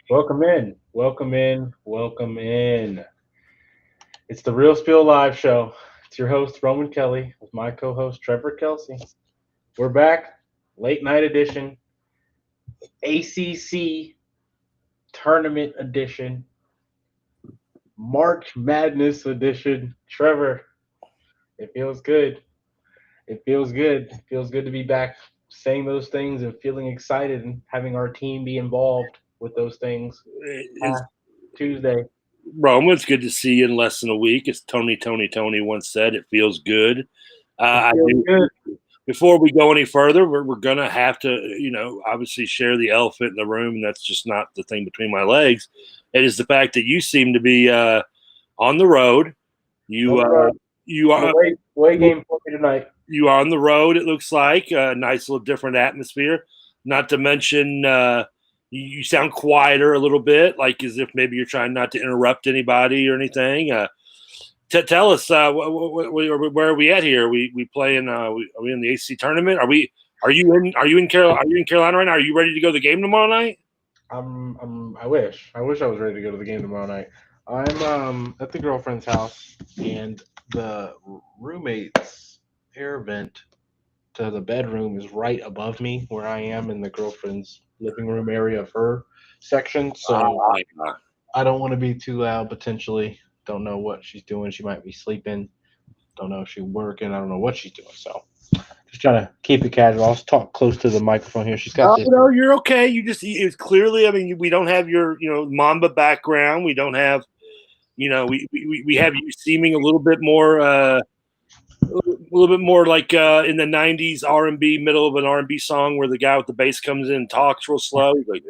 Welcome in. Welcome in. Welcome in. It's the Real Spiel Live Show. It's your host, Roman Kelly, with my co host, Trevor Kelsey. We're back, late night edition, ACC Tournament Edition, March Madness Edition. Trevor, it feels good. It feels good. It feels good to be back saying those things and feeling excited and having our team be involved with those things. It's, Tuesday. Roma, it's good to see you in less than a week. As Tony once said, it feels good. I do. Good. Before we go any further, we're going to have to, obviously share the elephant in the room, and that's just not the thing between my legs. It is the fact that you seem to be on the road. You are away game for me tonight. You are on the road. It looks like a nice little different atmosphere. Not to mention, you sound quieter a little bit, like as if maybe you're trying not to interrupt anybody or anything. Tell us where are we at here? We playing? Are we in the ACC tournament? Are you in Carolina right now? Are you ready to go to the game tomorrow night? I wish I was ready to go to the game tomorrow night. I'm at the girlfriend's house, and the roommate's air vent to the bedroom is right above me, where I am in the girlfriend's living room area of her section. So I don't want to be too loud. Potentially, don't know what she's doing. She might be sleeping. Don't know if she's working. I don't know what she's doing. So just trying to keep it casual. I'll talk close to the microphone here. She's got this. No, you're okay. It's clearly. I mean, we don't have your Mamba background. We don't have we have you seeming a little bit more like in the '90s R&B, middle of an R&B song where the guy with the bass comes in and talks real slow. Like,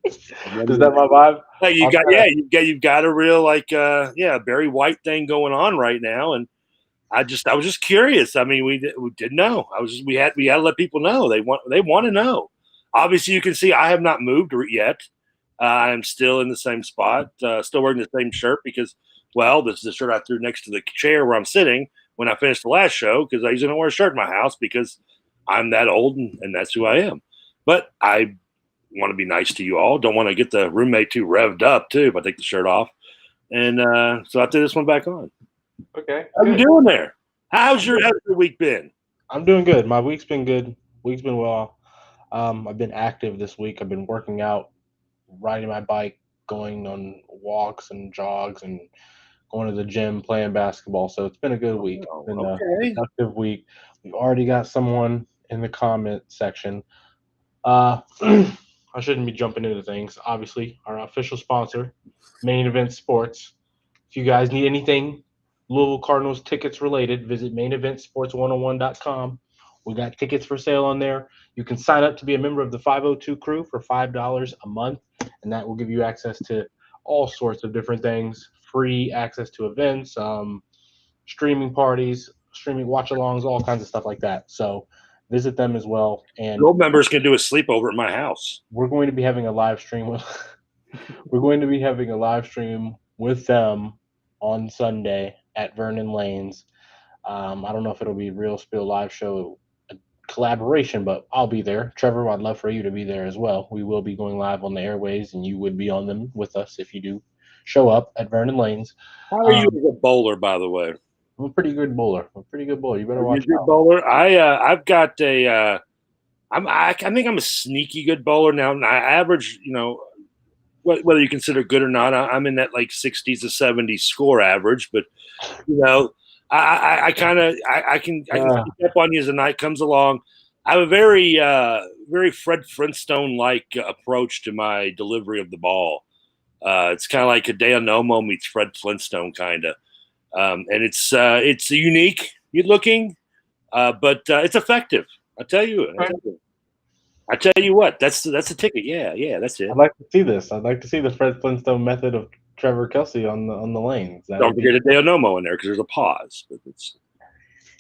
is that my vibe? You've got a real Barry White thing going on right now, and I was just curious. I mean, we didn't know. We had to let people know. They want to know. Obviously, you can see I have not moved yet. I'm still in the same spot, still wearing the same shirt because, well, this is the shirt I threw next to the chair where I'm sitting when I finished the last show because I usually don't wear a shirt in my house because I'm that old and that's who I am. But I want to be nice to you all. Don't want to get the roommate too revved up too if I take the shirt off. And so I threw this one back on. Okay. How you doing there? How's your week been? I'm doing good. My week's been good. Week's been well. I've been active this week. I've been working out, riding my bike, going on walks and jogs, and going to the gym, playing basketball. So it's been a good week. It's been a productive week. We've already got someone in the comment section. I shouldn't be jumping into things. Obviously, our official sponsor, Main Event Sports. If you guys need anything Louisville Cardinals tickets related, visit maineventsports101.com. We got tickets for sale on there. You can sign up to be a member of the 502 crew for $5 a month, and that will give you access to all sorts of different things, free access to events, streaming parties, streaming watch-alongs, all kinds of stuff like that. So visit them as well. And gold members can do a sleepover at my house. We're going to be having a live stream with them on Sunday at Vernon Lanes. I don't know if it'll be Real Spill Live Show collaboration, but I'll be there. Trevor, I'd love for you to be there as well. We will be going live on the airways, and you would be on them with us if you do show up at Vernon Lanes. How are you as a bowler, by the way? I'm a pretty good bowler. You better watch out. Bowler. I've got a. I think I'm a sneaky good bowler now. I average, whether you consider good or not, I'm in that like 60s to 70s score average. But I can sneak up on you as the night comes along. I have a very very Fred Flintstone like approach to my delivery of the ball. It's kind of like Hideo Nomo meets Fred Flintstone, kind of, and it's unique looking, but it's effective. I tell you what, that's the ticket. Yeah, that's it. I'd like to see this. I'd like to see the Fred Flintstone method of Trevor Kelsey on the lanes. Don't forget a Hideo Nomo in there because there's a pause. But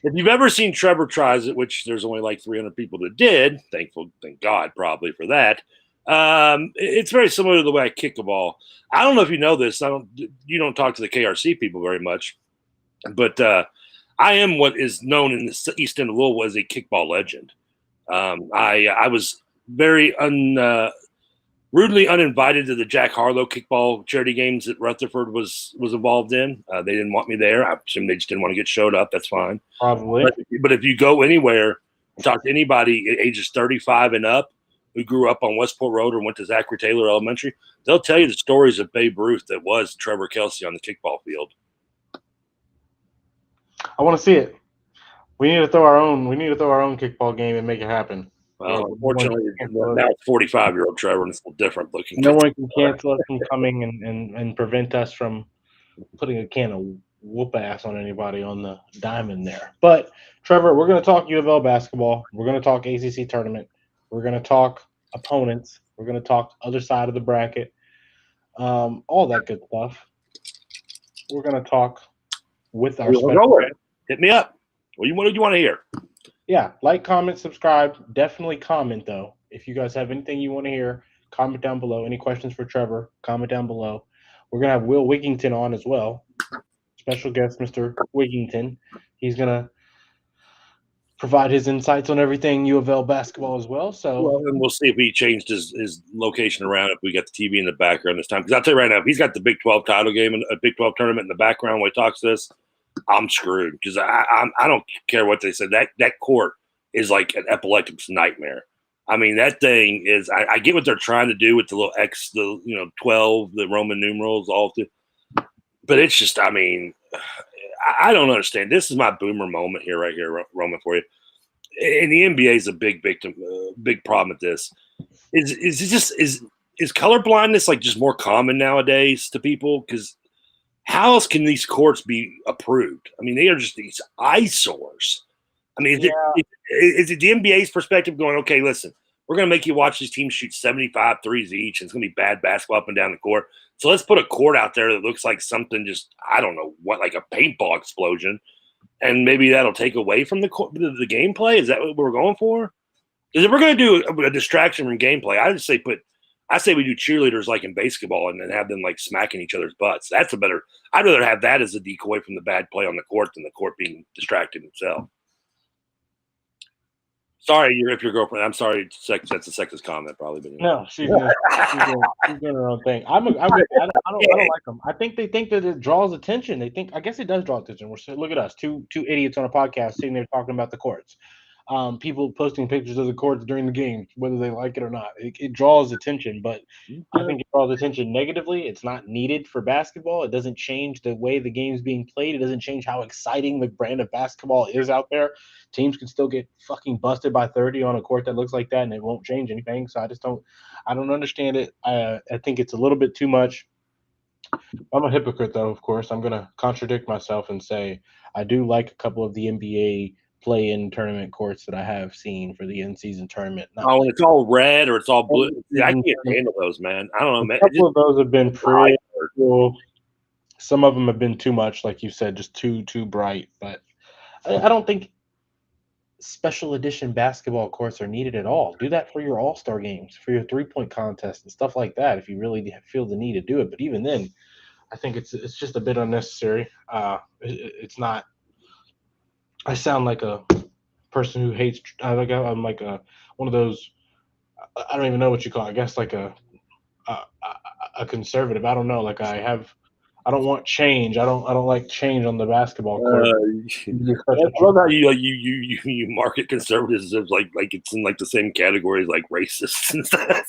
if you've ever seen Trevor tries it, which there's only like 300 people that did, thank God probably for that. It's very similar to the way I kick a ball. I don't know if you know this. You don't talk to the KRC people very much, but I am what is known in the East End of Louisville as a kickball legend. I was very rudely uninvited to the Jack Harlow kickball charity games that Rutherford was involved in. They didn't want me there. I assume they just didn't want to get showed up. That's fine. Probably. But if you go anywhere and talk to anybody at ages 35 and up who grew up on Westport Road or went to Zachary Taylor Elementary, they'll tell you the stories of Babe Ruth that was Trevor Kelsey on the kickball field. I want to see it. We need to throw our own kickball game and make it happen. Well, unfortunately, now it's 45-year-old Trevor, and it's a little different looking. No one can cancel us from coming and prevent us from putting a can of whoop ass on anybody on the diamond there. But Trevor, we're going to talk UofL basketball. We're going to talk ACC tournament. We're going to talk opponents. We're going to talk other side of the bracket. All that good stuff. We're going to talk with our special guest. Hit me up. What do you want to hear? Yeah, like, comment, subscribe. Definitely comment, though. If you guys have anything you want to hear, comment down below. Any questions for Trevor, comment down below. We're going to have Will Wiggington on as well. Special guest, Mr. Wiggington. He's going to provide his insights on everything UofL basketball as well. So, and we'll see if he changed his location around, if we got the TV in the background this time. Because I'll tell you right now, if he's got the Big 12 title game and a Big 12 tournament in the background when he talks this, I'm screwed, because I don't care what they said. That court is like an epileptic's nightmare. I mean, that thing is. I get what they're trying to do with the little X, 12, the Roman numerals, all through, but it's just. I mean, I don't understand. This is my boomer moment here, right here, Roman, for you. And the NBA is a big problem with this. Is color blindness like just more common nowadays to people? Because how else can these courts be approved? I mean, they are just these eyesores. I mean, is it the NBA's perspective going, okay, listen, we're going to make you watch these teams shoot 75 threes each, and it's going to be bad basketball up and down the court. So let's put a court out there that looks like something just, I don't know what, like a paintball explosion, and maybe that'll take away from the gameplay? Is that what we're going for? Because if we're going to do a distraction from gameplay, I say we do cheerleaders like in basketball and then have them like smacking each other's butts. That's a better. I'd rather have that as a decoy from the bad play on the court than the court being distracted itself. Sorry, if your girlfriend. I'm sorry, that's a sexist comment, probably. But no, she's doing her own thing. I don't like them. I think they think that it draws attention. I guess it does draw attention. Look at us, two idiots on a podcast sitting there talking about the courts. People posting pictures of the courts during the game, whether they like it or not. It draws attention, but I think it draws attention negatively. It's not needed for basketball. It doesn't change the way the game's being played. It doesn't change how exciting the brand of basketball is out there. Teams can still get fucking busted by 30 on a court that looks like that, and it won't change anything. So I don't understand it. I think it's a little bit too much. I'm a hypocrite, though, of course. I'm going to contradict myself and say I do like a couple of the NBA play-in tournament courts that I have seen for the in-season tournament. When it's all red or it's all blue, I can't handle those, man. I don't know, man. A couple of those have been pretty cool. Some of them have been too much, like you said, just too bright. But I don't think special edition basketball courts are needed at all. Do that for your all-star games, for your three-point contest and stuff like that, if you really feel the need to do it. But even then, I think it's just a bit unnecessary. It's not. I sound like a person who hates. I'm like one of those. I don't even know what you call it. I guess like a conservative. I don't know. Like I don't want change. I don't like change on the basketball court. I love how you market conservatives as like it's in like the same category as like racists and stuff.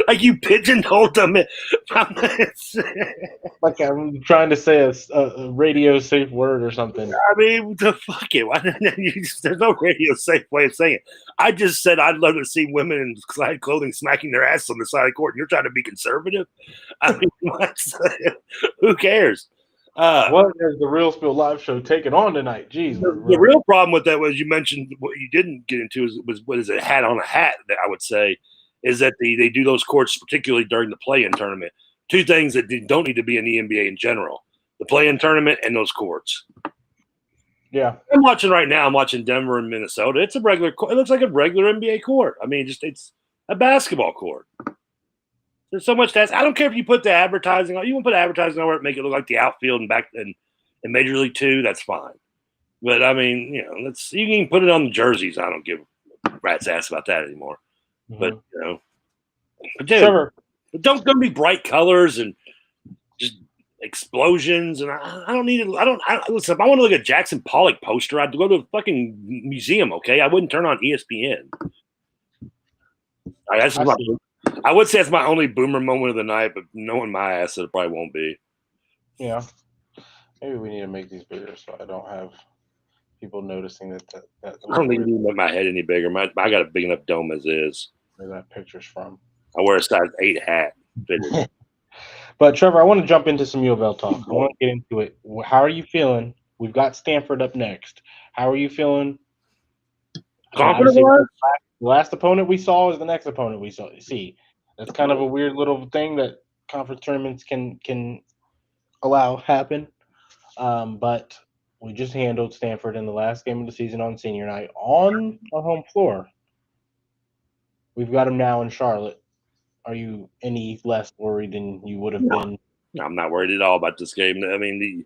Like you pigeonholed them. Like I'm trying to say a radio safe word or something. I mean, fuck it. There's no radio safe way of saying it. I just said I'd love to see women in side clothing smacking their ass on the side of the court, and you're trying to be conservative? I mean, who cares? What is the Real Spiel live show taking on tonight? Jeez. The real problem with that was you mentioned what you didn't get into was what is it, hat on a hat, that I would say, is that they do those courts, particularly during the play-in tournament. Two things that don't need to be in the NBA in general: the play-in tournament and those courts. Yeah, I'm watching right now. I'm watching Denver and Minnesota. It's a regular. It looks like a regular NBA court. I mean, it's a basketball court. There's so much that I don't care if you put the advertising on. You want to put advertising on it, make it look like the outfield and back in Major League 2. That's fine. But I mean, you can put it on the jerseys. I don't give a rat's ass about that anymore. But Mhm. but dude, Trevor, don't gonna be bright colors and just explosions. And I don't need it. Listen. If I want to look at Jackson Pollock poster, I'd go to a fucking museum. Okay, I wouldn't turn on ESPN. I see. I would say it's my only boomer moment of the night, but knowing my ass, it probably won't be. Yeah, maybe we need to make these bigger so I don't have people noticing that I don't we're think you need to make my head any bigger. I got a big enough dome as is. where that picture's from. I wear a size 8 hat. Fitted. But Trevor, I want to jump into some UofL talk. I want to get into it. How are you feeling? We've got Stanford up next. How are you feeling? I mean, Confident obviously, was? the last opponent we saw is the next opponent we see. That's kind of a weird little thing that conference tournaments can allow happen. But we just handled Stanford in the last game of the season on senior night on our home floor. We've got them now in Charlotte. Are you any less worried than you would have No. been? I'm not worried at all about this game. I mean,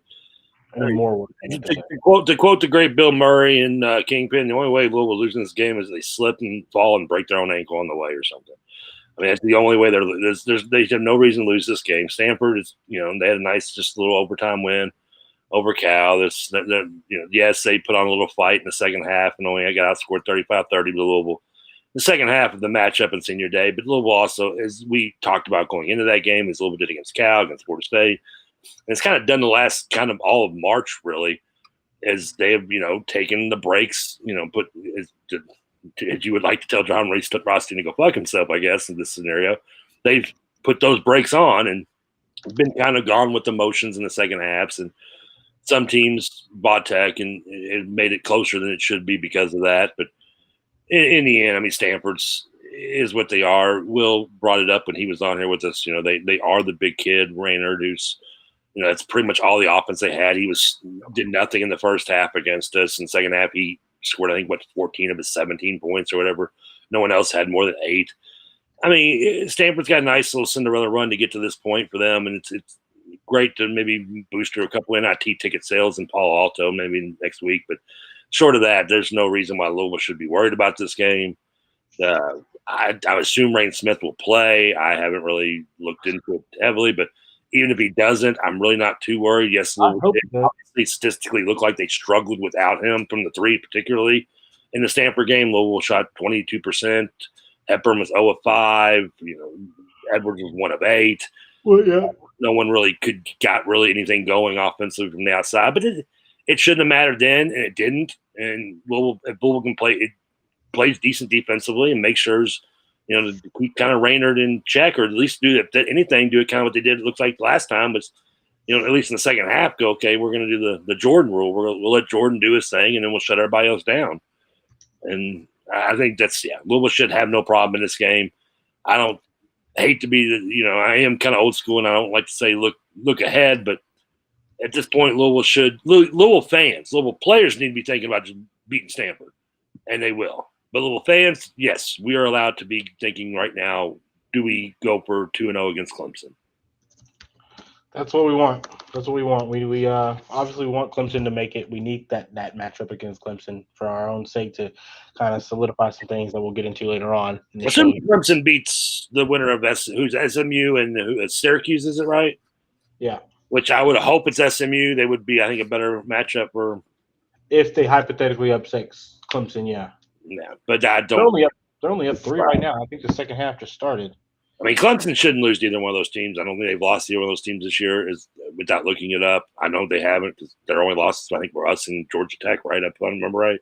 Any more worried? I meant to say. to quote the great Bill Murray in Kingpin, the only way Louisville will lose in this game is they slip and fall and break their own ankle on the way or something. I mean, that's the only way they have no reason to lose this game. Stanford is, they had a nice, just little overtime win over Cal. Yes, they put on a little fight in the second half and only got outscored 35-30 to Louisville. The second half of the matchup in senior day, but Louisville also, as we talked about going into that game, as Louisville did against Cal, against Florida State. And it's kind of done the last kind of all of March, really, as they have, taken the breaks, as you would like to tell John Rothstein to go fuck himself, I guess, in this scenario. They've put those breaks on and been kind of gone with the motions in the second halves. And some teams bought tech and it made it closer than it should be because of that. But in the end, I mean, Stanford's is what they are. Will brought it up when he was on here with us. They are the big kid, Raynard, who's that's pretty much all the offense they had. He did nothing in the first half against us. In the second half, he scored, I think, 14 of his 17 points or whatever. No one else had more than 8. I mean, Stanford's got a nice little Cinderella run to get to this point for them, and it's great to maybe boost a couple NIT ticket sales in Palo Alto maybe next week. But short of that, there's no reason why Louisville should be worried about this game. I assume Rain Smith will play. I haven't really looked into it heavily, but even if he doesn't, I'm really not too worried. Yes, Louisville obviously statistically look like they struggled without him from the 3, particularly in the Stanford game. Louisville shot 22%. Hepburn was 0 of 5. Edwards was 1 of 8. Well, yeah. No one really got really anything going offensively from the outside, but it shouldn't have mattered then, and it didn't. And if Louisville can play, it plays decent defensively and make sure to keep kind of Raynard in check, or at least do anything, do it kind of what they did. It looks like last time was, at least in the second half, go, okay, we're going to do the Jordan rule. We'll let Jordan do his thing, and then we'll shut everybody else down. And I think Louisville should have no problem in this game. I don't hate to be I am kind of old school, and I don't like to say look ahead, but at this point, Louisville fans, Louisville players need to be thinking about just beating Stanford, and they will. But Louisville fans, yes, we are allowed to be thinking right now, do we go for 2-0 against Clemson? That's what we want. That's what we want. We obviously want Clemson to make it. We need that matchup against Clemson for our own sake to kind of solidify some things that we'll get into later on. Assuming Clemson beats the winner of who's SMU and Syracuse, is it right? Yeah. Which I would hope it's SMU. They would be, I think, a better matchup for. If they hypothetically upset Clemson, yeah. Yeah, but I don't. They're only up 3 right now. I think the second half just started. I mean, Clemson shouldn't lose to either one of those teams. I don't think they've lost either one of those teams this year without looking it up. I know they haven't, because their only losses, I think, were us and Georgia Tech, right? If I remember right.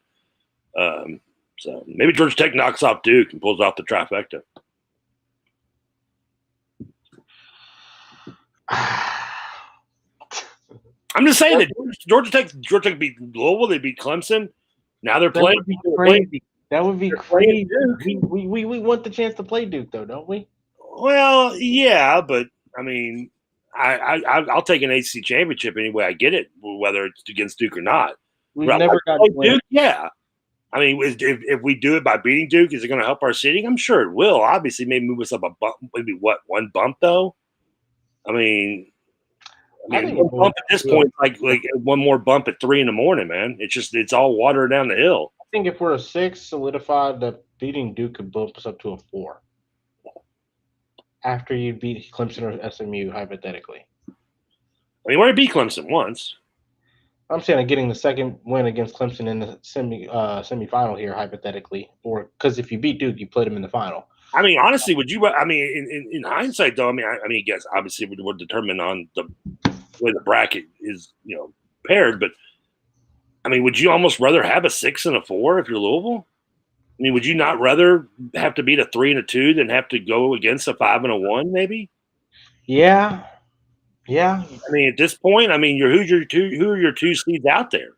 So maybe Georgia Tech knocks off Duke and pulls off the trifecta. I'm just saying that Georgia Tech beat Louisville. They beat Clemson. Now they're playing. That would be crazy. We want the chance to play Duke, though, don't we? Well, yeah, but I mean, I'll take an ACC championship any way I get it, whether it's against Duke or not. We've never got Duke. Yeah, I mean, if we do it by beating Duke, is it going to help our seeding? I'm sure it will. Obviously, maybe move us up a bump. Maybe one bump though. I mean, one bump at this point, like one more bump at 3 a.m, man. It's all water down the hill. think if we're a 6 solidified, that beating Duke could bump us up to a 4 after you beat Clemson or SMU, hypothetically. I mean, we already beat Clemson once. I'm saying getting the second win against Clemson in the semifinal here, hypothetically, or because if you beat Duke, you played them in the final. I mean, honestly, would you? I mean, in hindsight, though, I mean, I guess obviously we're determined on the way the bracket is, paired. But I mean, would you almost rather have a 6 and a 4 if you're Louisville? I mean, would you not rather have to beat a 3 and a 2 than have to go against a 5 and a 1? Maybe. Yeah. I mean, at this point, I mean, who are your 2 seeds out there?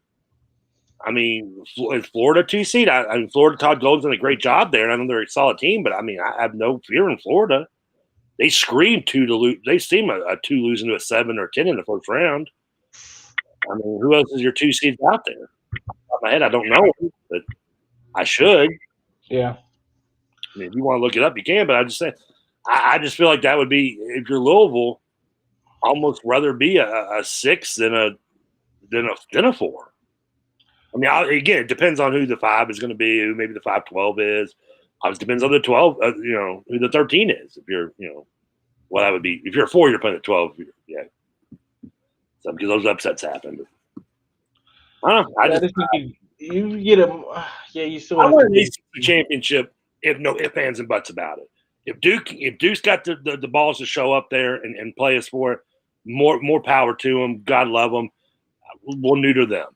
I mean, is Florida 2 seed? I mean, Florida, Todd Golden's done a great job there, and I know they're a solid team. But I mean, I have no fear in Florida. They scream 2 to lose. They seem a 2 losing to a 7 or 10 in the first round. I mean, who else is your 2 seeds out there? Off my head, I don't know, but I should. Yeah. I mean, if you want to look it up, you can. But I just say, I just feel like that would be, if you're Louisville, almost rather be a 6 than a 4. I mean, again, it depends on who the 5 is going to be, who maybe the 5-12 is. Obviously, depends on the 12, who the 13 is. If you're, well, that would be, if you're a 4, you're playing at 12. Yeah. So, because those upsets happen. But, I don't know. I just think you get them. Yeah, you still I have want an to ACC championship if no ifs, ands, and buts about it. If Duke's got the balls to show up there and play us for it, more power to them. God love them. We'll neuter them.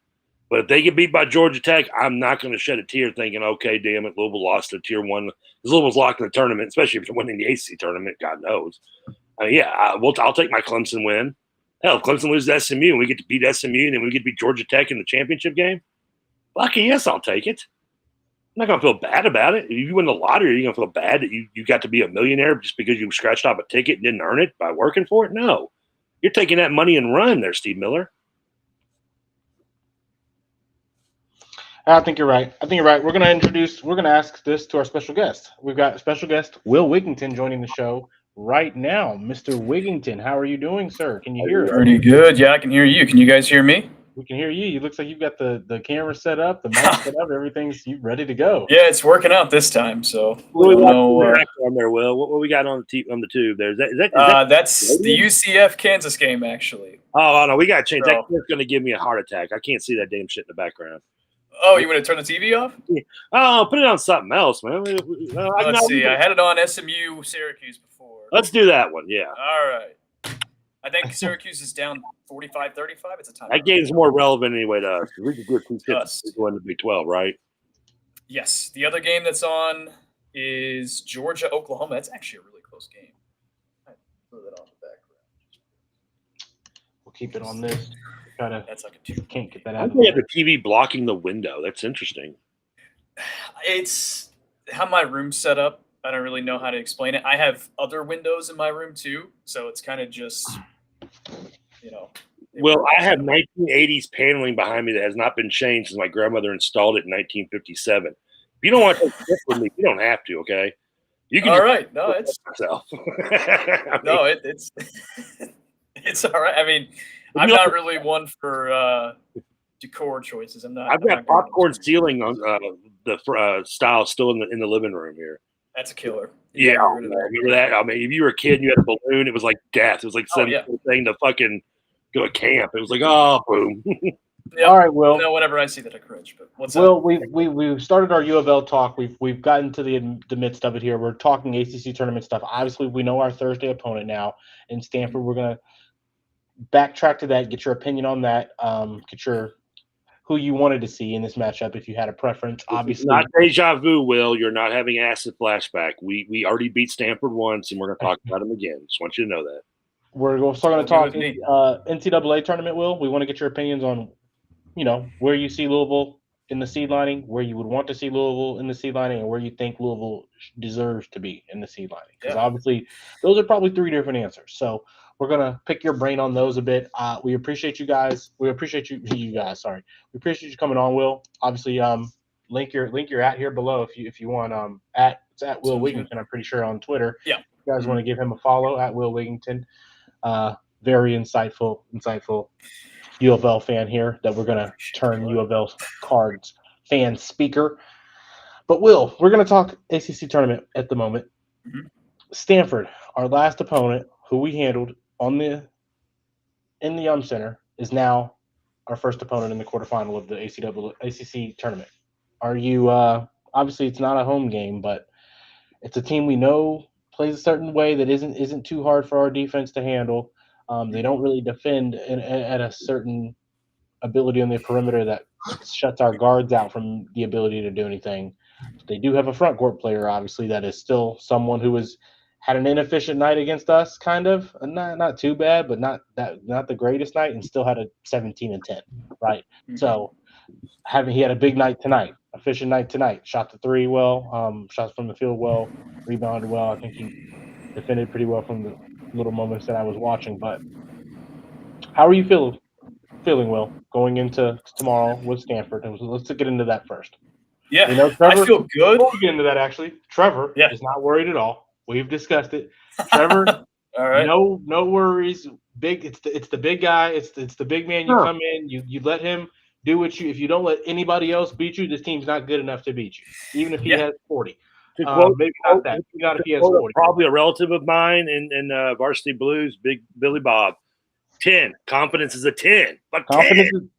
But if they get beat by Georgia Tech, I'm not going to shed a tear thinking, okay, damn it, Louisville lost to Tier 1. Louisville's locked in the tournament, especially if you're winning the ACC tournament, God knows. I'll take my Clemson win. Hell, if Clemson loses to SMU and we get to beat SMU and then we get to beat Georgia Tech in the championship game, lucky yes, I'll take it. I'm not going to feel bad about it. If you win the lottery, are you going to feel bad that you got to be a millionaire just because you scratched off a ticket and didn't earn it by working for it? No. You're taking that money and run there, Steve Miller. I think you're right. We're going to ask this to our special guest. We've got a special guest, Will Wiggington, joining the show right now. Mr. Wiggington, how are you doing, sir? Can you hear us? Pretty good. Yeah, I can hear you. Can you guys hear me? We can hear you. It looks like you've got the camera set up, the mic set up, everything's ready to go. Yeah, it's working out this time. So what we got on there, Will? What we got on the tube there? Is that that's the UCF Kansas game, actually. Oh no, we got to change. That's going to give me a heart attack. I can't see that damn shit in the background. Oh, you want to turn the TV off? Oh, put it on something else, man. Let's see. I had it on SMU Syracuse before. Let's do that one. Yeah. All right. I think Syracuse is down 45-35. It's a time. That game's more relevant anyway to us. We could do 2 tips going to Big 12, right? Yes. The other game that's on is Georgia Oklahoma. That's actually a really close game. I throw that on the background. We'll keep it on this. That's like a 2. Can't get that out. We have the TV blocking the window. That's interesting. It's how my room's set up. I don't really know how to explain it. I have other windows in my room too, so it's kind of just, Well, I have 1980s paneling behind me that has not been changed since my grandmother installed it in 1957. If you don't want to take a trip with me, you don't have to. Okay. You can. All right. No, it's myself. It's it's all right. I mean, I'm not really one for decor choices. I've got popcorn ceiling on the style still in the living room here. That's a killer. Yeah, remember that? I mean, if you were a kid and you had a balloon, it was like death. It was like sending a thing to fucking go to camp. It was like, oh, boom. Yep. All right, Will. Whenever I see that, I cringe. But what's Will, up? we started our UofL talk. We've gotten to the midst of it here. We're talking ACC tournament stuff. Obviously, we know our Thursday opponent now in Stanford. We're gonna backtrack to that. Get your opinion on that. Get your who you wanted to see in this matchup if you had a preference. Obviously, not deja vu, Will. You're not having acid flashback. We already beat Stanford once, and we're going to talk about them again. Just want you to know that. We're also going to talk NCAA tournament, Will. We want to get your opinions on, where you see Louisville in the seed lining, where you would want to see Louisville in the seed lining, and where you think Louisville deserves to be in the seed lining. Because obviously, those are probably 3 different answers. So we're going to pick your brain on those a bit. We appreciate you guys. We appreciate you guys. Sorry. We appreciate you coming on, Will. Obviously, link your at here below if you want. It's at Will Wiggington, I'm pretty sure, on Twitter. Yeah. If you guys want to give him a follow at Will Wiggington. Very insightful UofL fan here that we're going to turn UofL cards fan speaker. But Will, we're going to talk ACC tournament at the moment. Mhm. Stanford, our last opponent, who we handled in the Center, is now our first opponent in the quarterfinal of the ACC tournament. Are you obviously it's not a home game, but it's a team we know plays a certain way that isn't too hard for our defense to handle. They don't really defend at a certain ability on the perimeter that shuts our guards out from the ability to do anything. But they do have a front court player, obviously, that is still someone who has had an inefficient night against us, kind of not too bad, but not the greatest night, and still had a 17-10, right? So he had a big night tonight, efficient night tonight. Shot the three well, shots from the field well, rebounded well. I think he defended pretty well from the little moments that I was watching. But how are you feeling, Will, going into tomorrow with Stanford? And let's get into that first. Yeah, We know I Trevor. feel good. Before we get into that, actually, Trevor Yeah. is not worried at all. We've discussed it. Trevor, All right. no worries. Big. It's the big guy. It's the big man. You come in. You let him do what you. If you don't let anybody else beat you, this team's not good enough to beat you. Even if he has 40. Maybe not that. Maybe not if he has 40. Probably a relative of mine in Varsity Blues, Big Billy Bob. 10. Confidence is a 10. But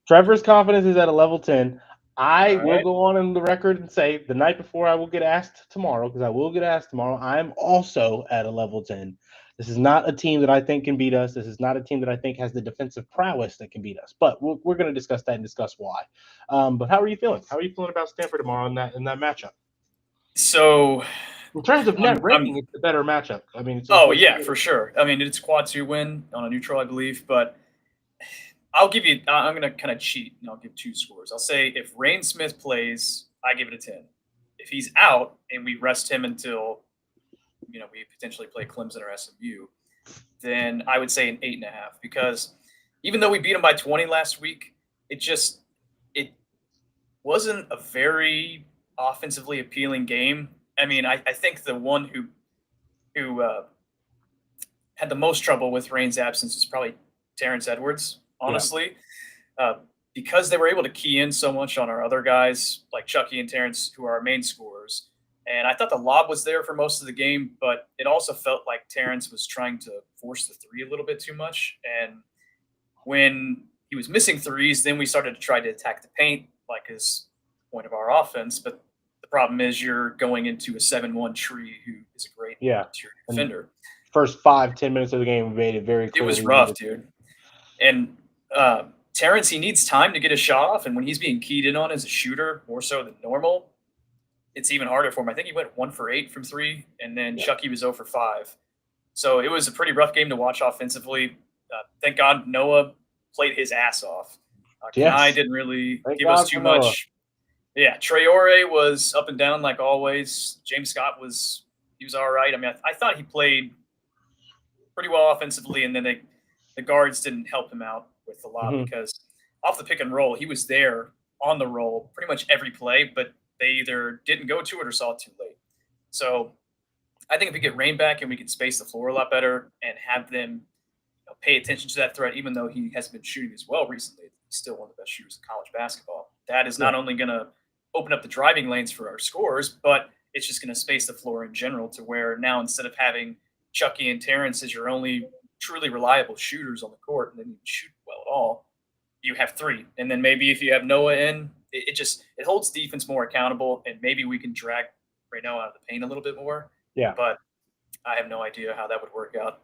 Trevor's confidence is at a level 10. I All will right. go on the record and say the night before I will get asked tomorrow, because I will get asked tomorrow, I'm also at a level 10. This is not a team that I think can beat us. This is not a team that I think has the defensive prowess that can beat us. But we're going to discuss that and discuss why. But how are you feeling? How are you feeling about Stanford tomorrow in that matchup? So, in terms of net rating, it's a better matchup. I mean, for sure. I mean, it's quad 2 win on a neutral, I believe. But I'm going to kind of cheat, and I'll give 2 scores. I'll say if Rain Smith plays, I give it a 10. If he's out and we rest him until, we potentially play Clemson or SMU, then I would say an 8.5. Because even though we beat him by 20 last week, it wasn't a very offensively appealing game. I mean, I think the one who had the most trouble with Rain's absence was probably Terrence Edwards, honestly, because they were able to key in so much on our other guys like Chucky and Terrence, who are our main scorers. And I thought the lob was there for most of the game, but it also felt like Terrence was trying to force the three a little bit too much. And when he was missing threes, then we started to try to attack the paint, like his point of our offense. But the problem is you're going into a 7-1 tree who is a great interior defender. First 5-10 minutes of the game, we made it very clear. It was rough, dude. And Terrence, he needs time to get a shot off. And when he's being keyed in on as a shooter, more so than normal, it's even harder for him. I think he went 1 for 8 from 3, and then Chucky was 0 for 5. So it was a pretty rough game to watch offensively. Thank God Noah played his ass off. Kenai didn't really give us too much. Yeah, Traore was up and down like always. James Scott was all right. I mean, I thought he played pretty well offensively, and then the guards didn't help him out with the lob because off the pick and roll, he was there on the roll pretty much every play, but they either didn't go to it or saw it too late. So I think if we get Rain back and we can space the floor a lot better and have them pay attention to that threat, even though he hasn't been shooting as well recently, he's still one of the best shooters in college basketball. That is not only going to open up the driving lanes for our scores, but it's just going to space the floor in general to where now instead of having Chucky and Terrence as your only truly reliable shooters on the court and then you shoot well at all, you have 3. And then maybe if you have Noah in, it holds defense more accountable, and maybe we can drag Reno out of the paint a little bit more. Yeah. But I have no idea how that would work out.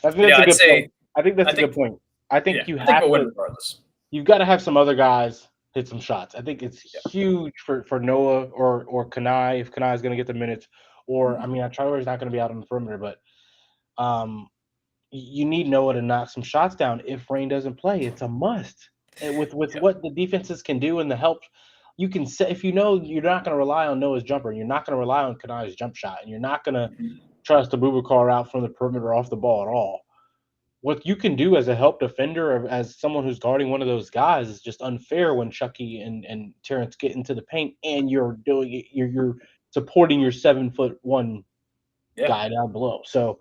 I think that's a good point. I think that's a good point. I think you have to win regardless. You've got to have some other guys hit some shots. I think it's huge for Noah or Kenai, if Kenai is going to get the minutes. Or, I mean, Traore's not going to be out on the perimeter, but you need Noah to knock some shots down. If Rain doesn't play, it's a must. And with what the defenses can do and the help, you can say, if you know you're not going to rely on Noah's jumper, and you're not going to rely on Kenai's jump shot, and you're not going to trust Abubakar out from the perimeter off the ball at all. What you can do as a help defender, or as someone who's guarding one of those guys, is just unfair when Chucky and Terrence get into the paint, and you're doing it. You're supporting your 7'1" guy down below. So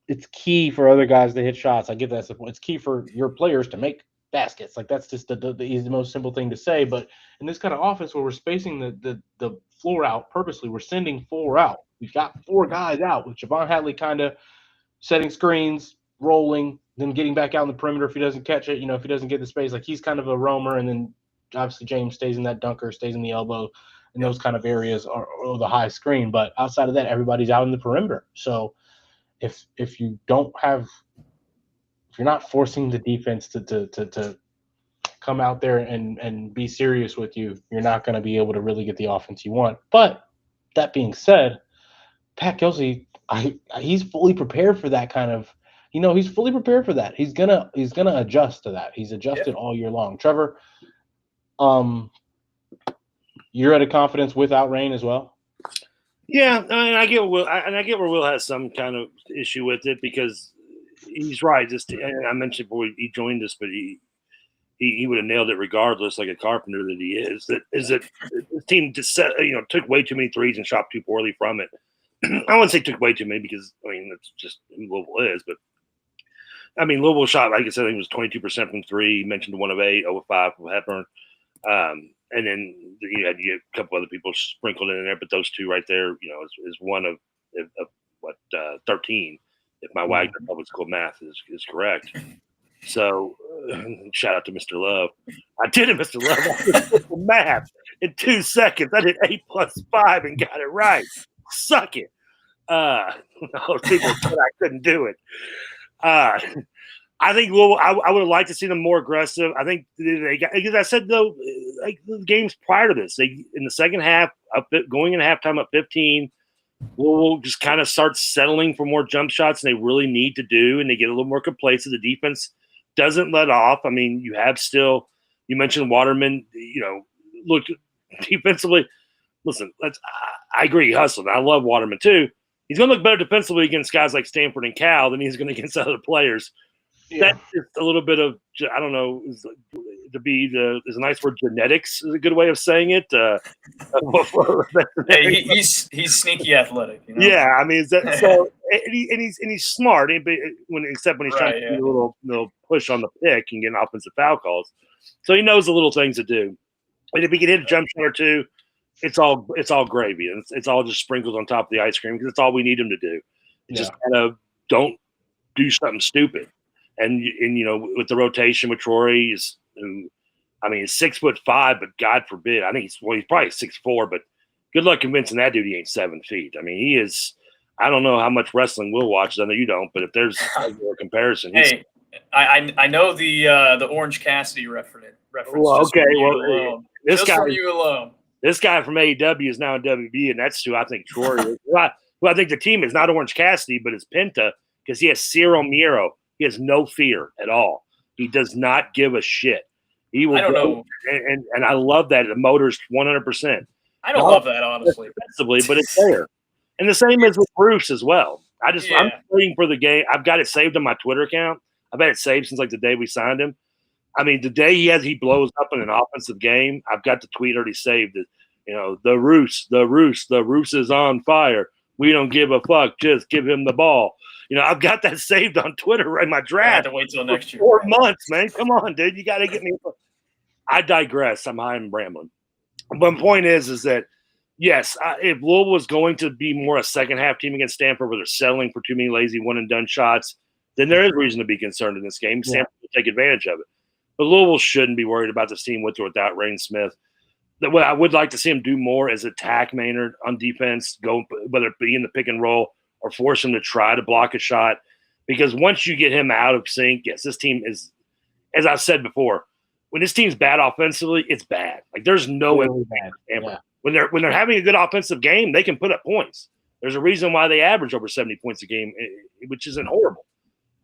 it's key for other guys to hit shots. I get that. It's key for your players to make baskets. Like that's just the easy, most simple thing to say. But in this kind of offense where we're spacing the floor out purposely, we're sending four out. We've got four guys out with Javon Hadley kind of setting screens, rolling, then getting back out in the perimeter if he doesn't catch it. If he doesn't get the space, like he's kind of a roamer, and then obviously James stays in that dunker, stays in the elbow, and those kind of areas are the high screen. But outside of that, everybody's out in the perimeter. So if you don't have if you're not forcing the defense to come out there and be serious with you, you're not going to be able to really get the offense you want. But that being said, Pat Kelsey, he's fully prepared for that kind of. He's fully prepared for that. He's gonna adjust to that. He's adjusted all year long. Trevor, you're at a confidence without rain as well. Yeah, I get Will, and I get where Will has some kind of issue with it because he's right. Just I mentioned before he joined us, but he would have nailed it regardless, like a carpenter that he is. That the team just took way too many threes and shot too poorly from it. I wouldn't say took way too many because that's just who Louisville is, but Louisville shot, like I said, I think it was 22% from three. You mentioned 1 of 8, 0 of 5 from Hepburn. And then you had a couple other people sprinkled in there, but those two right there, is one of 13. If my Wagner public school math is correct. So shout out to Mr. Love. I did it, Mr. Love. Math in 2 seconds. I did 8 + 5 and got it right. Suck it. People said I couldn't do it. I think I would have liked to see them more aggressive. I think they got, because I said though, like the games prior to this, they in the second half, going in halftime up 15, Louisville just kind of starts settling for more jump shots than they really need to do, and they get a little more complacent. The defense doesn't let off. You have still. You mentioned Waterman. Looked defensively. Listen, I agree. He hustled. I love Waterman too. He's going to look better defensively against guys like Stanford and Cal than he's going to against other players. Yeah. That's just a little bit of, I don't know, is a nice word, genetics is a good way of saying it. Hey, he's sneaky athletic. Yeah, is that so? And he's smart, except when he's trying to do a little push on the pick and get offensive foul calls. So he knows the little things to do. And if he can hit a jump shot or two, it's all gravy, and it's all just sprinkled on top of the ice cream because it's all we need him to do. Just kind of don't do something stupid. And with the rotation with Troy, he's 6'5", but God forbid, I think he's probably 6'4", but good luck convincing that dude he ain't 7 feet. He is. I don't know how much wrestling Will watches. I know you don't, but if there's a comparison, hey, I know the Orange Cassidy reference. Well, okay, well, this guy from you alone. This guy from AEW is now in WB, and that's who I think Troy is. Who I think the team is not Orange Cassidy, but it's Penta because he has Ciro Miro. He has no fear at all. He does not give a shit. He will. I don't know. And I love that. The motor's 100%. I don't love that, honestly. Defensively, but it's there. And the same is with Bruce as well. I'm waiting for the game. I've got it saved on my Twitter account. I've had it saved since like the day we signed him. The day he blows up in an offensive game, I've got the tweet already saved. The Roos is on fire. We don't give a fuck. Just give him the ball. I've got that saved on Twitter right in my draft. I have to wait till next year. 4 months, man. Come on, dude. You got to get me. I digress. I'm high and rambling. But my point is that, yes, if Louisville was going to be more a second-half team against Stanford where they're settling for too many lazy one-and-done shots, then there is reason to be concerned in this game. Stanford will take advantage of it. But Louisville shouldn't be worried about this team with or without Rain Smith. What I would like to see him do more is attack Maynard on defense, go whether it be in the pick and roll or force him to try to block a shot. Because once you get him out of sync, yes, this team is, as I've said before, when this team's bad offensively, it's bad. Like there's no way bad. Yeah. When they're having a good offensive game, they can put up points. There's a reason why they average over 70 points a game, which isn't horrible.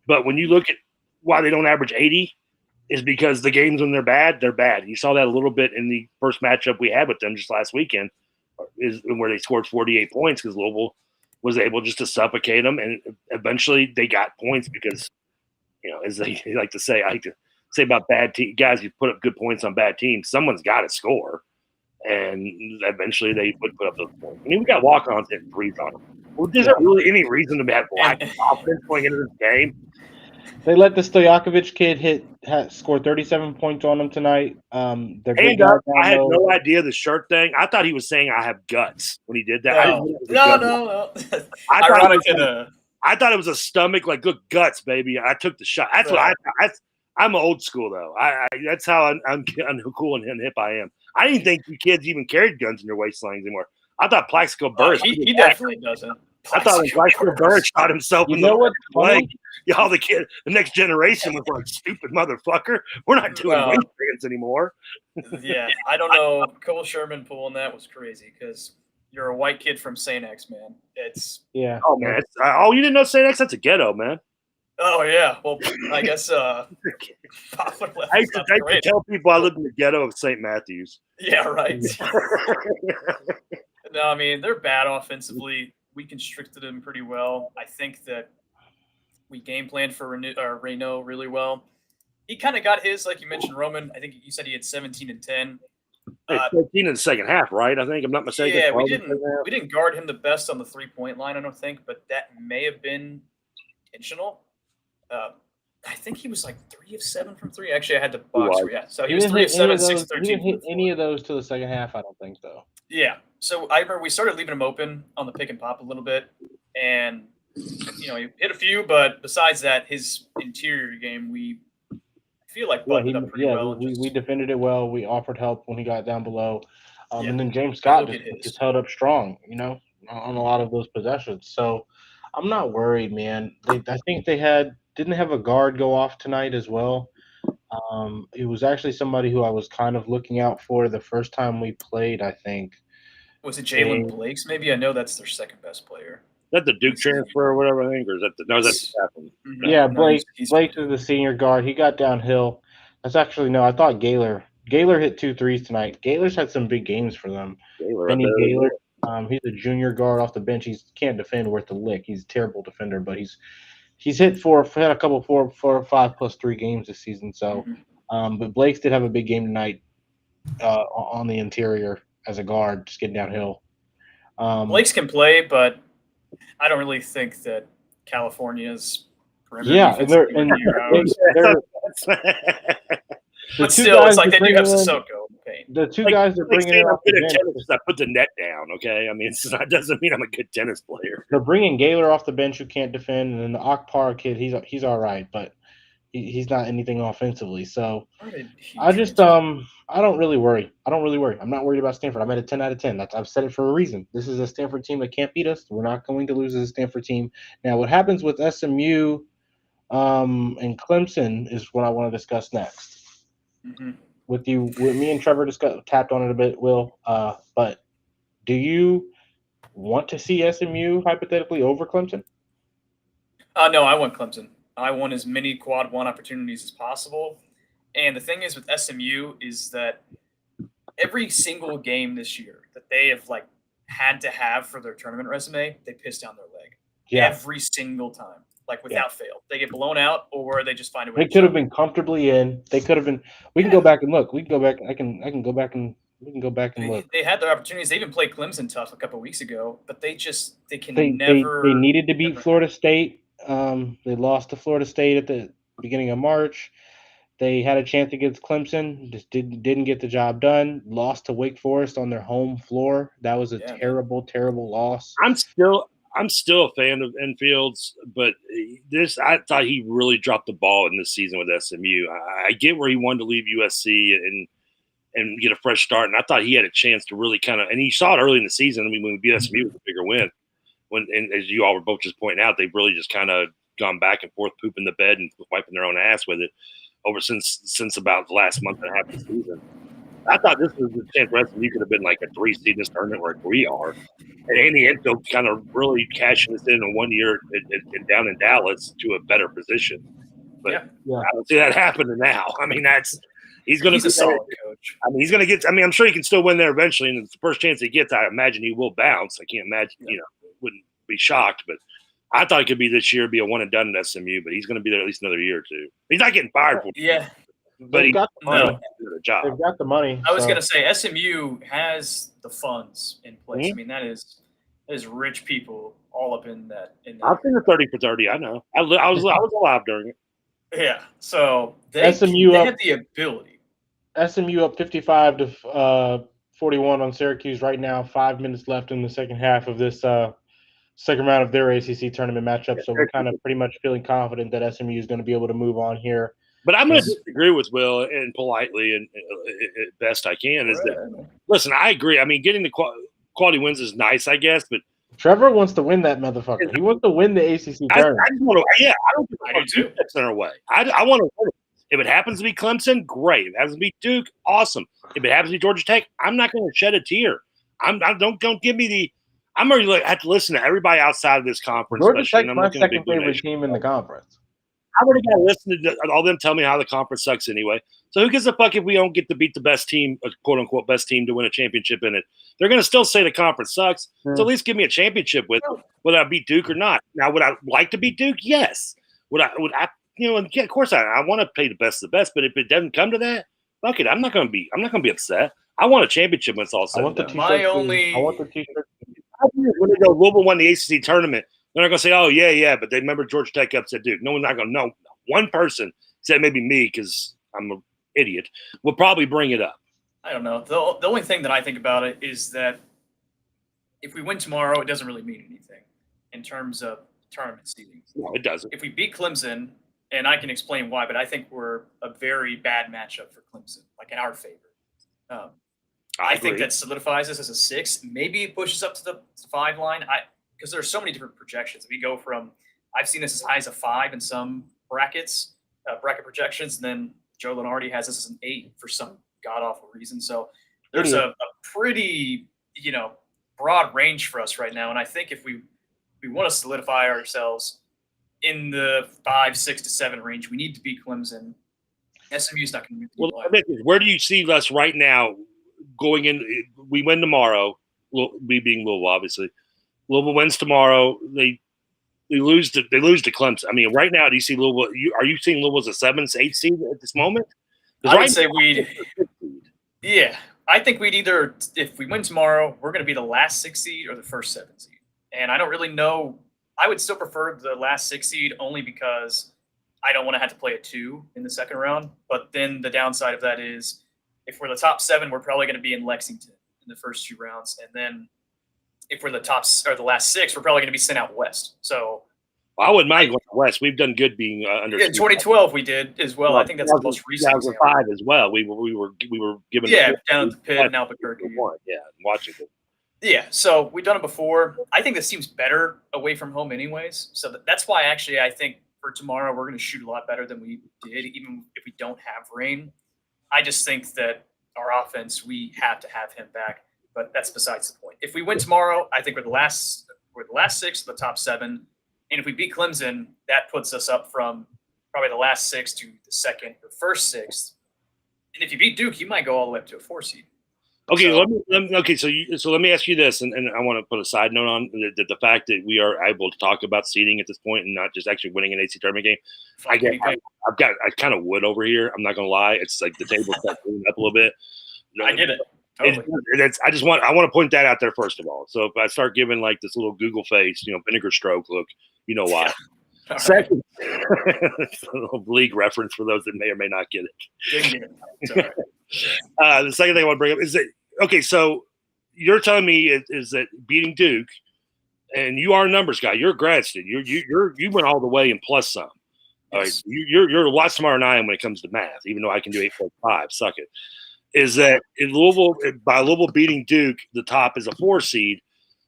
But when you look at why they don't average 80, is because the games when they're bad. You saw that a little bit in the first matchup we had with them just last weekend, where they scored 48 points because Louisville was able just to suffocate them, and eventually they got points because, as they like to say, I like to say about bad guys, you put up good points on bad teams, someone's got to score, and eventually they would put up those points. We got walk-ons hitting threes on them. Well, is there really any reason to have black offense going into this game? They let the Stojakovic kid score 37 points on them tonight. Their big Hand guy up. down I had low. no idea the shirt thing. I thought he was saying I have guts when he did that. I didn't No, know it was a gut. no. I Ironic I thought it was a stomach, like, good guts, baby. I took the shot. That's what I thought. I'm old school, though. That's how I'm cool and hip I am. I didn't think you kids even carried guns in their waistlinds anymore. I thought Plaxico Burris. He definitely doesn't. I thought when Plaxico Burris shot himself in the leg, y'all the next generation was like, stupid motherfucker. We're not doing waistbands anymore. Yeah, I don't know. Cole Sherman pulling that was crazy because you're a white kid from St. X, man. Yeah. Oh man. You didn't know St. X? That's a ghetto, man. Oh yeah. Well, I guess I used to tell people I lived in the ghetto of St. Matthews. Yeah, right. No, I mean they're bad offensively. We constricted them pretty well. I think that we game planned for Reno really well. He kind of got his, like you mentioned, Roman. I think you said he had 17 and 10. 13 in the second half, right? I think I'm not mistaken. Yeah, we didn't guard him the best on the 3-point line, I don't think, but that may have been intentional. I think he was like 3 of 7 from 3. Actually, I had to box. Yeah, so he was 3 of 7, 6 of 13. He didn't hit any of those to the second half. I don't think so. Yeah. So I remember we started leaving him open on the pick and pop a little bit, and he hit a few, but besides that, his interior game we feel like buttoned up pretty well. We defended it well. We offered help when he got down below, and then James Scott just held up strong, on a lot of those possessions. So I'm not worried, man. I think they didn't have a guard go off tonight as well. It was actually somebody who I was kind of looking out for the first time we played, I think. Was it Jalen Blakes? Maybe I know that's their second best player. Is that the Duke transfer or whatever, I think? Or is that that's happened? Yeah, Blake is the senior guard. He got downhill. That's actually, no, I thought Gaylor hit 2 threes tonight. Gaylor's had some big games for them. Benny Gaylor. He's a junior guard off the bench. He can't defend worth a lick. He's a terrible defender, but he's had a couple 4 or 5 plus 3 games this season. So, but Blake's did have a big game tonight on the interior as a guard, just getting downhill. Blake's can play, but I don't really think that California's perimeter. Yeah, but still, it's like they do have Sissoko. The two guys they're bringing in off the bench. I put the net down, okay? I mean, that doesn't mean I'm a good tennis player. They're bringing Gaylor off the bench who can't defend, and then the Akpar kid, he's all right, but he's not anything offensively. So I just I don't really worry. I'm not worried about Stanford. I'm at a 10 out of 10. I've said it for a reason. This is a Stanford team that can't beat us. We're not going to lose as a Stanford team. Now, what happens with SMU and Clemson is what I want to discuss next. With me and Trevor tapped on it a bit, Will. But do you want to see SMU hypothetically over Clemson? No, I want Clemson. I want as many quad 1 opportunities as possible. And the thing is with SMU is that every single game this year that they have had to have for their tournament resume, they piss down their leg. Yeah. Every single time, without fail. They get blown out or they just find a way. They could have been comfortably in. They could have been. We can go back and look. We can go back. I can go back and we can go back and look. They had their opportunities. They even played Clemson tough a couple of weeks ago, but they needed to beat Florida State. They lost to Florida State at the beginning of March. They had a chance against Clemson, just didn't get the job done. Lost to Wake Forest on their home floor. That was a terrible, terrible loss. I'm still a fan of Enfield's, but I thought he really dropped the ball in this season with SMU. I get where he wanted to leave USC and get a fresh start, and I thought he had a chance to really and he saw it early in the season. I mean, when we beat SMU, it was a bigger win. And as you all were both just pointing out, they've really just kind of gone back and forth, pooping the bed and wiping their own ass with it over since about the last month and a half of the season. I thought this was the chance for SMU could have been like a 3 seed in this tournament where we are. And Andy Enfield kind of really cashing this in 1 year and down in Dallas to a better position. But I don't see that happening now. I mean, he's going to be a solid coach. I mean, he's going to get. I mean, I'm sure he can still win there eventually. And the first chance he gets, I imagine he will bounce. I can't imagine, wouldn't be shocked. But I thought it could be this year, be a one and done at SMU. But he's going to be there at least another year or two. He's not getting fired for it. Yeah. But he got the money. They've got the money. I was going to say SMU has the funds in place. I mean, that is rich people all up in that. I've seen the 30 for 30. I know. I was alive during it. Yeah. So SMU they up have the ability. SMU up 55 to 41 on Syracuse right now. 5 minutes left in the second half of this second round of their ACC tournament matchup. So we're kind of pretty much feeling confident that SMU is going to be able to move on here. But I'm going to disagree with Will and politely and best I can is that, listen, I agree. I mean, getting the quality wins is nice, I guess, but Trevor wants to win that motherfucker. He wants to win the ACC tournament. I just want to, I don't think I do too. That's in our way. I want to win it. If it happens to be Clemson, great. If it happens to be Duke, awesome. If it happens to be Georgia Tech, I'm not going to shed a tear. Don't give me the. I'm already have to listen to everybody outside of this conference. Georgia Tech's my second favorite team in the conference. I already got to listen to all them tell me how the conference sucks anyway. So who gives a fuck if we don't get to beat the best team, quote unquote, best team to win a championship in it? They're going to still say the conference sucks. So at least give me a championship with it, whether I beat Duke or not. Now, would I like to beat Duke? Yes. Would I? You know, yeah, of course I want to play the best of the best. But if it doesn't come to that, fuck it. I'm not going to be upset. I want a championship when it's all said and done. I want the T-shirt. When they go, Louisville won the ACC tournament, they're not going to say, "Oh yeah," but they remember Georgia Tech upset Duke. No one's not going to know. One person said maybe me because I'm an idiot will probably bring it up. I don't know. The only thing that I think about it is that if we win tomorrow, it doesn't really mean anything in terms of tournament seeding. No, it doesn't. If we beat Clemson, and I can explain why, but I think we're a very bad matchup for Clemson, like in our favor. I think that solidifies us as a 6. Maybe it pushes up to the 5 line. Because there are so many different projections. We go from I've seen this as high as a 5 in some brackets, bracket projections, and then Joe Lenardi has this as an 8 for some god awful reason. So there's a pretty broad range for us right now, and I think if we want to solidify ourselves in the 5, 6 to 7 range, we need to beat Clemson. SMU's not going to be. Well, where do you see us right now going in? We win tomorrow. We being Louisville, obviously. Louisville wins tomorrow. They lose to Clemson. I mean, right now, do you see Louisville? Are you seeing Louisville as a 7, 8 seed at this moment? I would say we'd. Yeah, I think we'd either, if we win tomorrow, we're going to be the last 6 seed or the first 7 seed. And I don't really know. I would still prefer the last 6 seed only because I don't want to have to play a 2 in the second round. But then the downside of that is if we're the top 7, we're probably going to be in Lexington in the first 2 rounds. And then if we're the last 6, we're probably going to be sent out west. So I wouldn't mind going west. We've done good being under. In 2012, we did as well. I think that's the most recent. 2005 as well. We were given down at the pit in Albuquerque. Yeah, watching it. Yeah, so we've done it before. I think this seems better away from home, anyways. So that's why actually I think for tomorrow we're going to shoot a lot better than we did, even if we don't have rain. I just think that our offense, we have to have him back. But that's besides the point. If we win tomorrow, I think we're the last 6 of the top 7. And if we beat Clemson, that puts us up from probably the last 6 to the second or first 6. And if you beat Duke, you might go all the way up to a 4 seed. Okay, so let me ask you this, and I want to put a side note on the fact that we are able to talk about seeding at this point and not just actually winning an AC tournament game. I kind of would over here. I'm not going to lie. It's like the table's up a little bit. I get it. Totally. I want to point that out there first of all. So if I start giving like this little Google face, vinegar stroke look, you know why. Second, a little league reference for those that may or may not get it. The second thing I want to bring up is that so you're telling me is that beating Duke, and you are a numbers guy. You're a grad student. You went all the way and plus some. Yes. You're a lot smarter than I am when it comes to math, even though I can do 8.5. Suck it. Is that in Louisville, by Louisville beating Duke, the top is a 4 seed.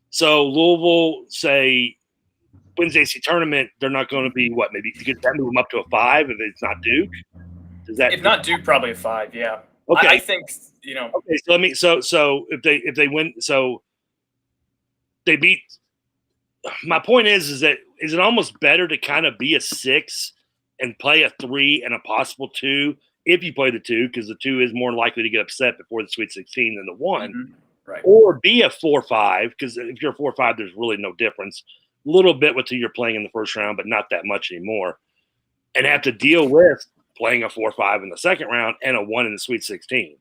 So Louisville, say, wins the AC tournament, they're not going to be what? Maybe you could move them up to a 5 if it's not Duke. If not Duke, probably a 5. Yeah. Okay. I think Okay, so if they win, so they beat. My point is that is it almost better to kind of be a 6 and play a 3 and a possible 2? If you play the 2, because the 2 is more likely to get upset before the Sweet 16 than the 1. Mm-hmm. Right. Or be a 4-5, because if you're a 4-5, there's really no difference. A little bit with who you're playing in the first round, but not that much anymore. And have to deal with playing a 4-5 in the second round and a 1 in the Sweet 16.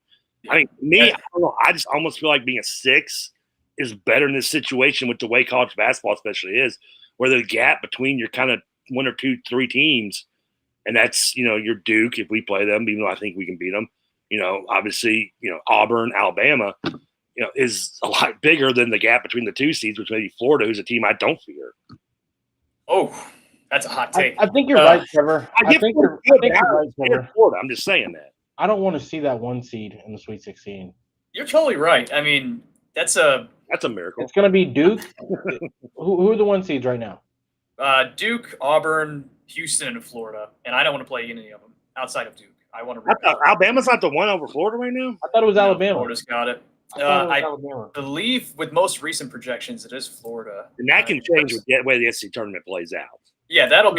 I mean, I don't know, I just almost feel like being a 6 is better in this situation with the way college basketball especially is, where the gap between your kind of 1 or 2, 3 teams and that's your Duke if we play them, even though I think we can beat them. Obviously, Auburn, Alabama, is a lot bigger than the gap between the 2 seeds, which may be Florida, who's a team I don't fear. Oh, that's a hot take. I think you're right, Trevor. I think you're right, Trevor. Florida. I'm just saying that. I don't want to see that 1 seed in the Sweet 16. You're totally right. I mean, that's a miracle. It's going to be Duke. Who are the 1 seeds right now? Duke, Auburn, Houston, and Florida. And I don't want to play any of them outside of Duke. I want to. I thought Alabama's not the one over Florida right now. I thought it was Alabama. Florida's got it. I believe with most recent projections, it is Florida. And that can change with the way the SEC tournament plays out. Yeah, that'll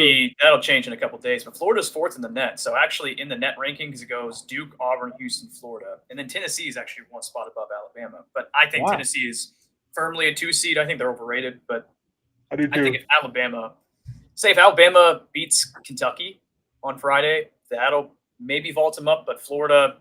change in a couple of days. But Florida's 4th in the net. So actually in the net rankings, it goes Duke, Auburn, Houston, Florida. And then Tennessee is actually 1 spot above Alabama. But I think Tennessee is firmly a 2 seed. I think they're overrated. But I think if Alabama beats Kentucky on Friday, that'll maybe vault them up. But Florida,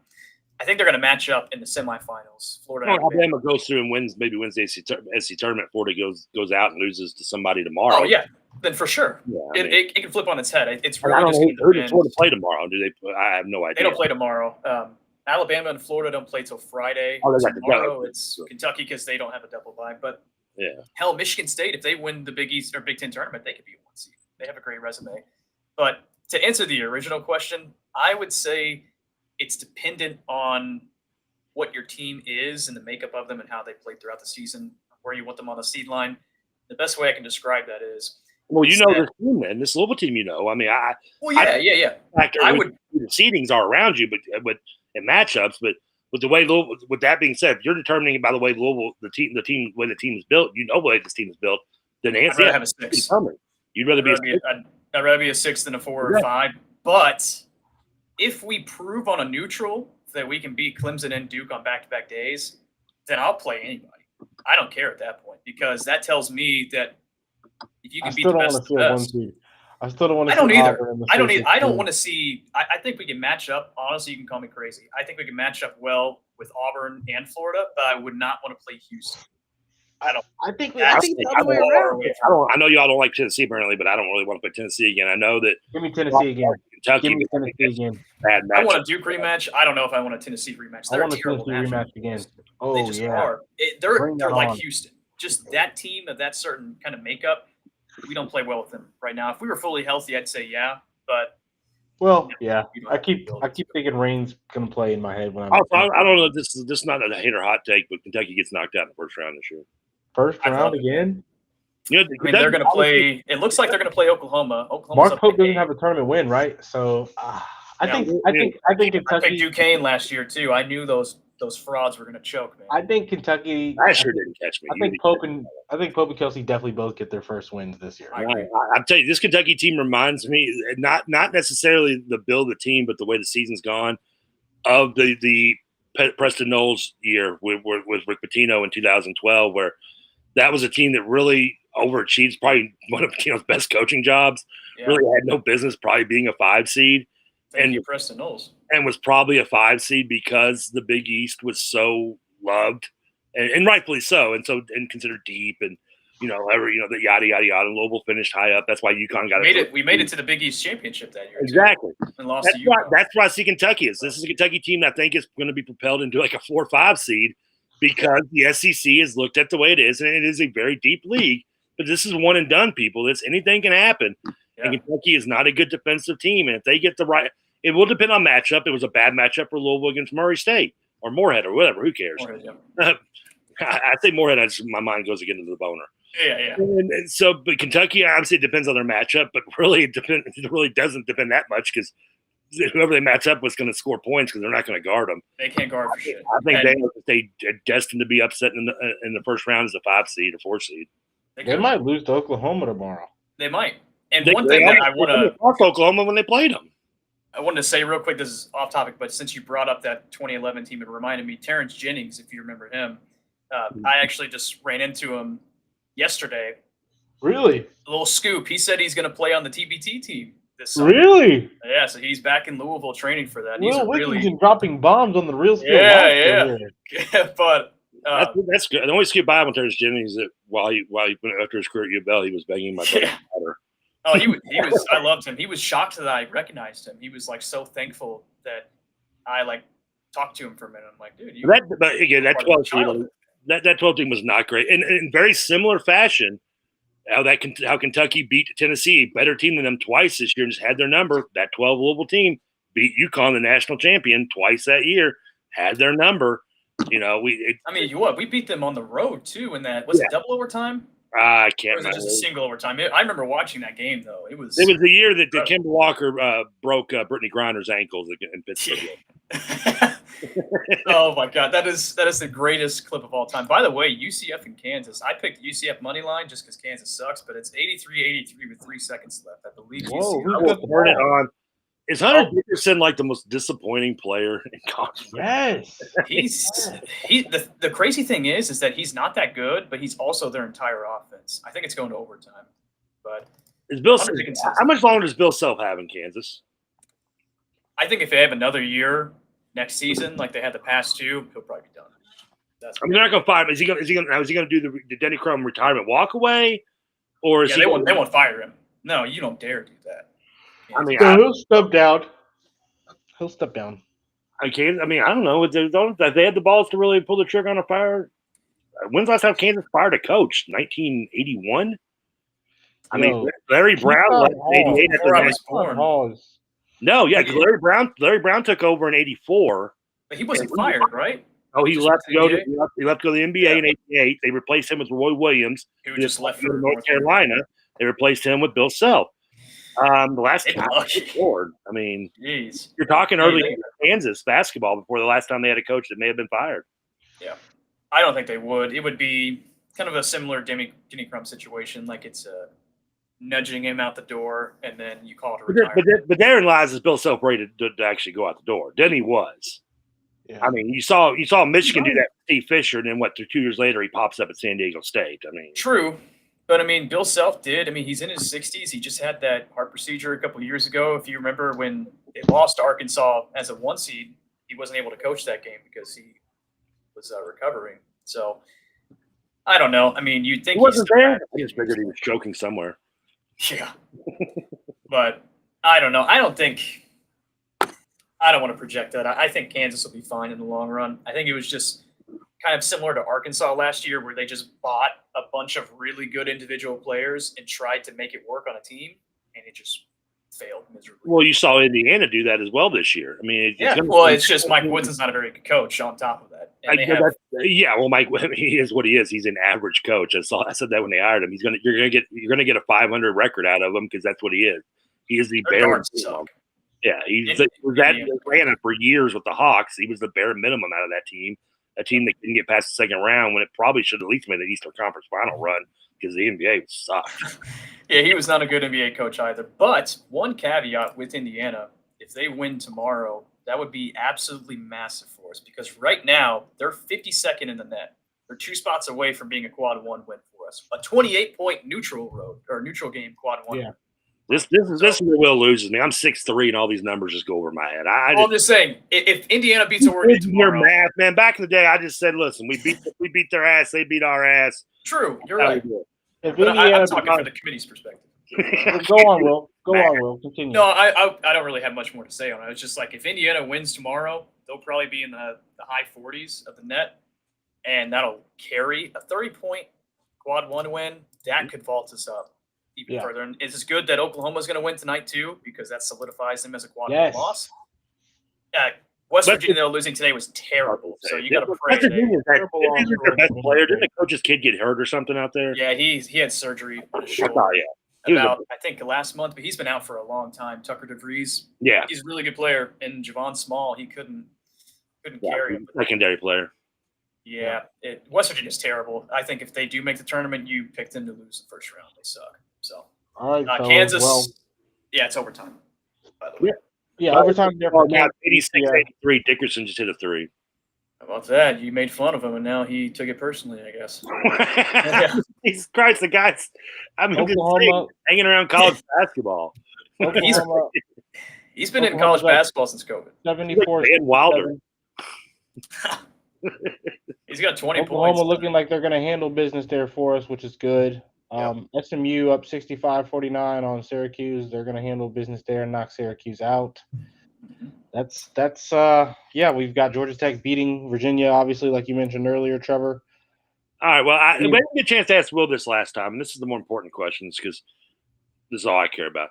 I think they're going to match up in the semifinals. Alabama goes through and wins the SEC tournament. Florida goes out and loses to somebody tomorrow. Oh, yeah. Then for sure. Yeah, it can flip on its head. It's really just who does Florida play tomorrow? I have no idea. They don't play tomorrow. Alabama and Florida don't play till Friday. Tomorrow it's Kentucky because they don't have a double bye. But hell, Michigan State, if they win the Big East or Big Ten tournament, they could be a 1 seed. They have a great resume. But to answer the original question, I would say it's dependent on what your team is and the makeup of them and how they played throughout the season, where you want them on the seed line. The best way I can describe that is. Well, this team, man, this Louisville team, I mean, yeah. I would. The seedings are around you, but in matchups, but with the way Louisville, with that being said, if you're determining by the way Louisville, the way the team is built, the way this team is built, then the answer I'd rather have a 6. You'd rather be I'd rather be a 6 than a 4 or 5. But if we prove on a neutral that we can beat Clemson and Duke on back-to-back days, then I'll play anybody. I don't care at that point because that tells me that if you can beat the best of the best. I still don't want to. I don't either. I don't want to see. I think we can match up. Honestly, you can call me crazy. I think we can match up well with Auburn and Florida, but I would not want to play Houston. I think the other way around. I know y'all don't like Tennessee apparently, but I don't really want to play Tennessee again. I know that. Give me Tennessee again. Kentucky. Give me Tennessee again. Bad match. I want a Duke rematch. I don't know if I want a Tennessee rematch. I want a Tennessee rematch again. Oh, they just are. They're like Houston. Just that team of that certain kind of makeup. We don't play well with them right now. If we were fully healthy, I'd say yeah. But I keep thinking Rain's gonna play in my head when I'm. I don't know. This is not a hate or hot take, but Kentucky gets knocked out in the first round this year. First round again. They're going to play. It looks like they're going to play Oklahoma. Mark Pope doesn't have a tournament win, right? So I think Kentucky. I picked Duquesne last year too. I knew those frauds were going to choke, man. I think Kentucky. I sure didn't catch me. I think Pope and Kelsey definitely both get their first wins this year. I'm telling you, this Kentucky team reminds me not necessarily the build of the team, but the way the season's gone of the Preston Knowles year with Rick Pitino in 2012, where that was a team that really overachieved, probably one of Pitino's best coaching jobs. Yeah. Really had no business probably being a 5 seed. Preston Knowles. And was probably a 5 seed because the Big East was so loved and rightfully so, and considered deep and the yada yada yada. Louisville finished high up. That's why UConn got it. We made it to the Big East championship that year. Exactly. And lost to UConn. That's why I see Kentucky is. This is a Kentucky team that I think is going to be propelled into like a 4 or 5 seed because the SEC is looked at the way it is, and it is a very deep league. But this is one and done, people. Anything can happen. Yeah. And Kentucky is not a good defensive team, and if they get the right. It will depend on matchup. It was a bad matchup for Louisville against Murray State or Morehead or whatever. Who cares? I say Morehead. My mind goes again to the boner. Yeah. And so, but Kentucky, obviously, it depends on their matchup, but really, it really doesn't depend that much because whoever they match up with is going to score points because they're not going to guard them. They can't guard for shit. I think they are destined to be upset in the first round as a 5 seed or 4 seed. They might lose to Oklahoma tomorrow. They might. And one thing that I want to lost Oklahoma when they played them. I wanted to say real quick, this is off topic, but since you brought up that 2011 team, it reminded me, Terrence Jennings, if you remember him. I actually just ran into him yesterday. Really? A little scoop. He said he's going to play on the TBT team this summer. Really? Yeah, so he's back in Louisville training for that. Will Wiggington dropping bombs on the real Spiel. Yeah. But that's good. The only scoop I have on Terrence Jennings is that while he went after his career at UofL, he was banging my brother's daughter. Oh, he was. I loved him. He was shocked that I recognized him. He was like so thankful that I like talked to him for a minute. I'm like, dude, you. But again, that 12 team, that 12 team was not great. And in very similar fashion, how Kentucky beat Tennessee, better team than them twice this year, and just had their number. That 12 Louisville team beat UConn, the national champion, twice that year, had their number. You know, we beat them on the road too. In that was it double overtime? I can't remember. Or was it just a single overtime? I remember watching that game though. It was the year that Kemba Walker broke Brittany Griner's ankles in Pittsburgh. Oh my God, that is the greatest clip of all time. By the way, UCF and Kansas. I picked UCF money line just because Kansas sucks, but it's 83-83 with 3 seconds left. I believe. Whoa, I will turn it on. Is Hunter Dickerson like the most disappointing player in college? Yes. The crazy thing is that he's not that good, but he's also their entire offense. I think it's going to overtime. But how much longer does Bill Self have in Kansas? I think if they have another year next season, like they had the past two, he'll probably be done. They're not going to fire him. Is he going to do the Denny Crum retirement walk away, or is they won't fire him? No, you don't dare do that. I mean, he'll step down. He'll step down. I don't know. If they had the balls to really pull the trigger on a fire. When's the last time Kansas fired a coach? 1981. I mean, Larry Brown left in 88 after I was born. No, yeah, Larry Brown took over in 84. But he wasn't fired, right? Oh, he left to go to the NBA in 88. They replaced him with Roy Williams, who just left for North Carolina. They replaced him with Bill Self. The last Lord, I mean, jeez. You're talking early Kansas basketball before the last time they had a coach that may have been fired. Yeah, I don't think they would. It would be kind of a similar Denny Crum situation, like it's nudging him out the door, and then you call it a retirement. But therein lies is Bill Self ready to actually go out the door. Denny was. Yeah. I mean, you saw Michigan do that with Steve Fisher, and then 2 years later he pops up at San Diego State. I mean, true. But, I mean, Bill Self did. I mean, he's in his 60s. He just had that heart procedure a couple of years ago. If you remember when they lost to Arkansas as a 1 seed, he wasn't able to coach that game because he was recovering. So, I don't know. I mean, you'd think he wasn't there. I just figured he was joking somewhere. Yeah. But I don't know. I don't want to project that. I think Kansas will be fine in the long run. I think it was just kind of similar to Arkansas last year where they just bought a bunch of really good individual players and tried to make it work on a team, and it just failed miserably. Well, you saw Indiana do that as well this year. I mean, it's just Mike Woodson's not a very good coach on top of that. Mike, he is what he is. He's an average coach. I said that when they hired him. You're gonna get a 500 record out of him because that's what he is. He is the bare. Yeah, he was at Atlanta for years with the Hawks. He was the bare minimum out of that team. A team that didn't get past the second round when it probably should at least made the Eastern Conference final run because the NBA sucked. Yeah, he was not a good NBA coach either. But one caveat with Indiana, if they win tomorrow, that would be absolutely massive for us because right now they're 52nd in the net. They're 2 spots away from being a quad 1 win for us. A 28-point neutral game quad 1 win. This is where Will loses me. I'm 6'3", and all these numbers just go over my head. I'm just saying, if Indiana beats Oregon tomorrow, math, man. Back in the day, I just said, listen, we beat their ass, they beat our ass. True, you're right. I'm talking from the committee's perspective. Go on, Will. Continue. No, I don't really have much more to say on it. It's just like if Indiana wins tomorrow, they'll probably be in the high 40s of the net, and that'll carry a 30-point quad 1 win. That could vault us up even further. And it's good that Oklahoma's going to win tonight too, because that solidifies them as a quad 1 loss. West Virginia, though, losing today was terrible. So you got to pray. Their best player. Didn't the coach's kid get hurt or something out there? Yeah, he had surgery on his shoulder. I think last month, but he's been out for a long time. Tucker DeVries. Yeah, he's a really good player. And Javon Small, he couldn't carry him. Secondary player. Yeah, West Virginia's terrible. I think if they do make the tournament, you pick them to lose the first round. They suck. So, all right, Kansas. It's overtime. By the way. Yeah, overtime. Now 86-83. Dickerson just hit a 3. How about that? You made fun of him, and now he took it personally, I guess. Jesus Christ, the guy's hanging around college basketball. He's been in college basketball since COVID. 74. Dan Wilder. He's got 20 Oklahoma points. looking like they're going to handle business there for us, which is good. SMU up 65-49 on Syracuse. They're going to handle business there and knock Syracuse out. That's yeah, we've got Georgia Tech beating Virginia, obviously, like you mentioned earlier, Trevor. All right. Well, I didn't get a chance to ask Will this last time, and this is the more important questions because this is all I care about.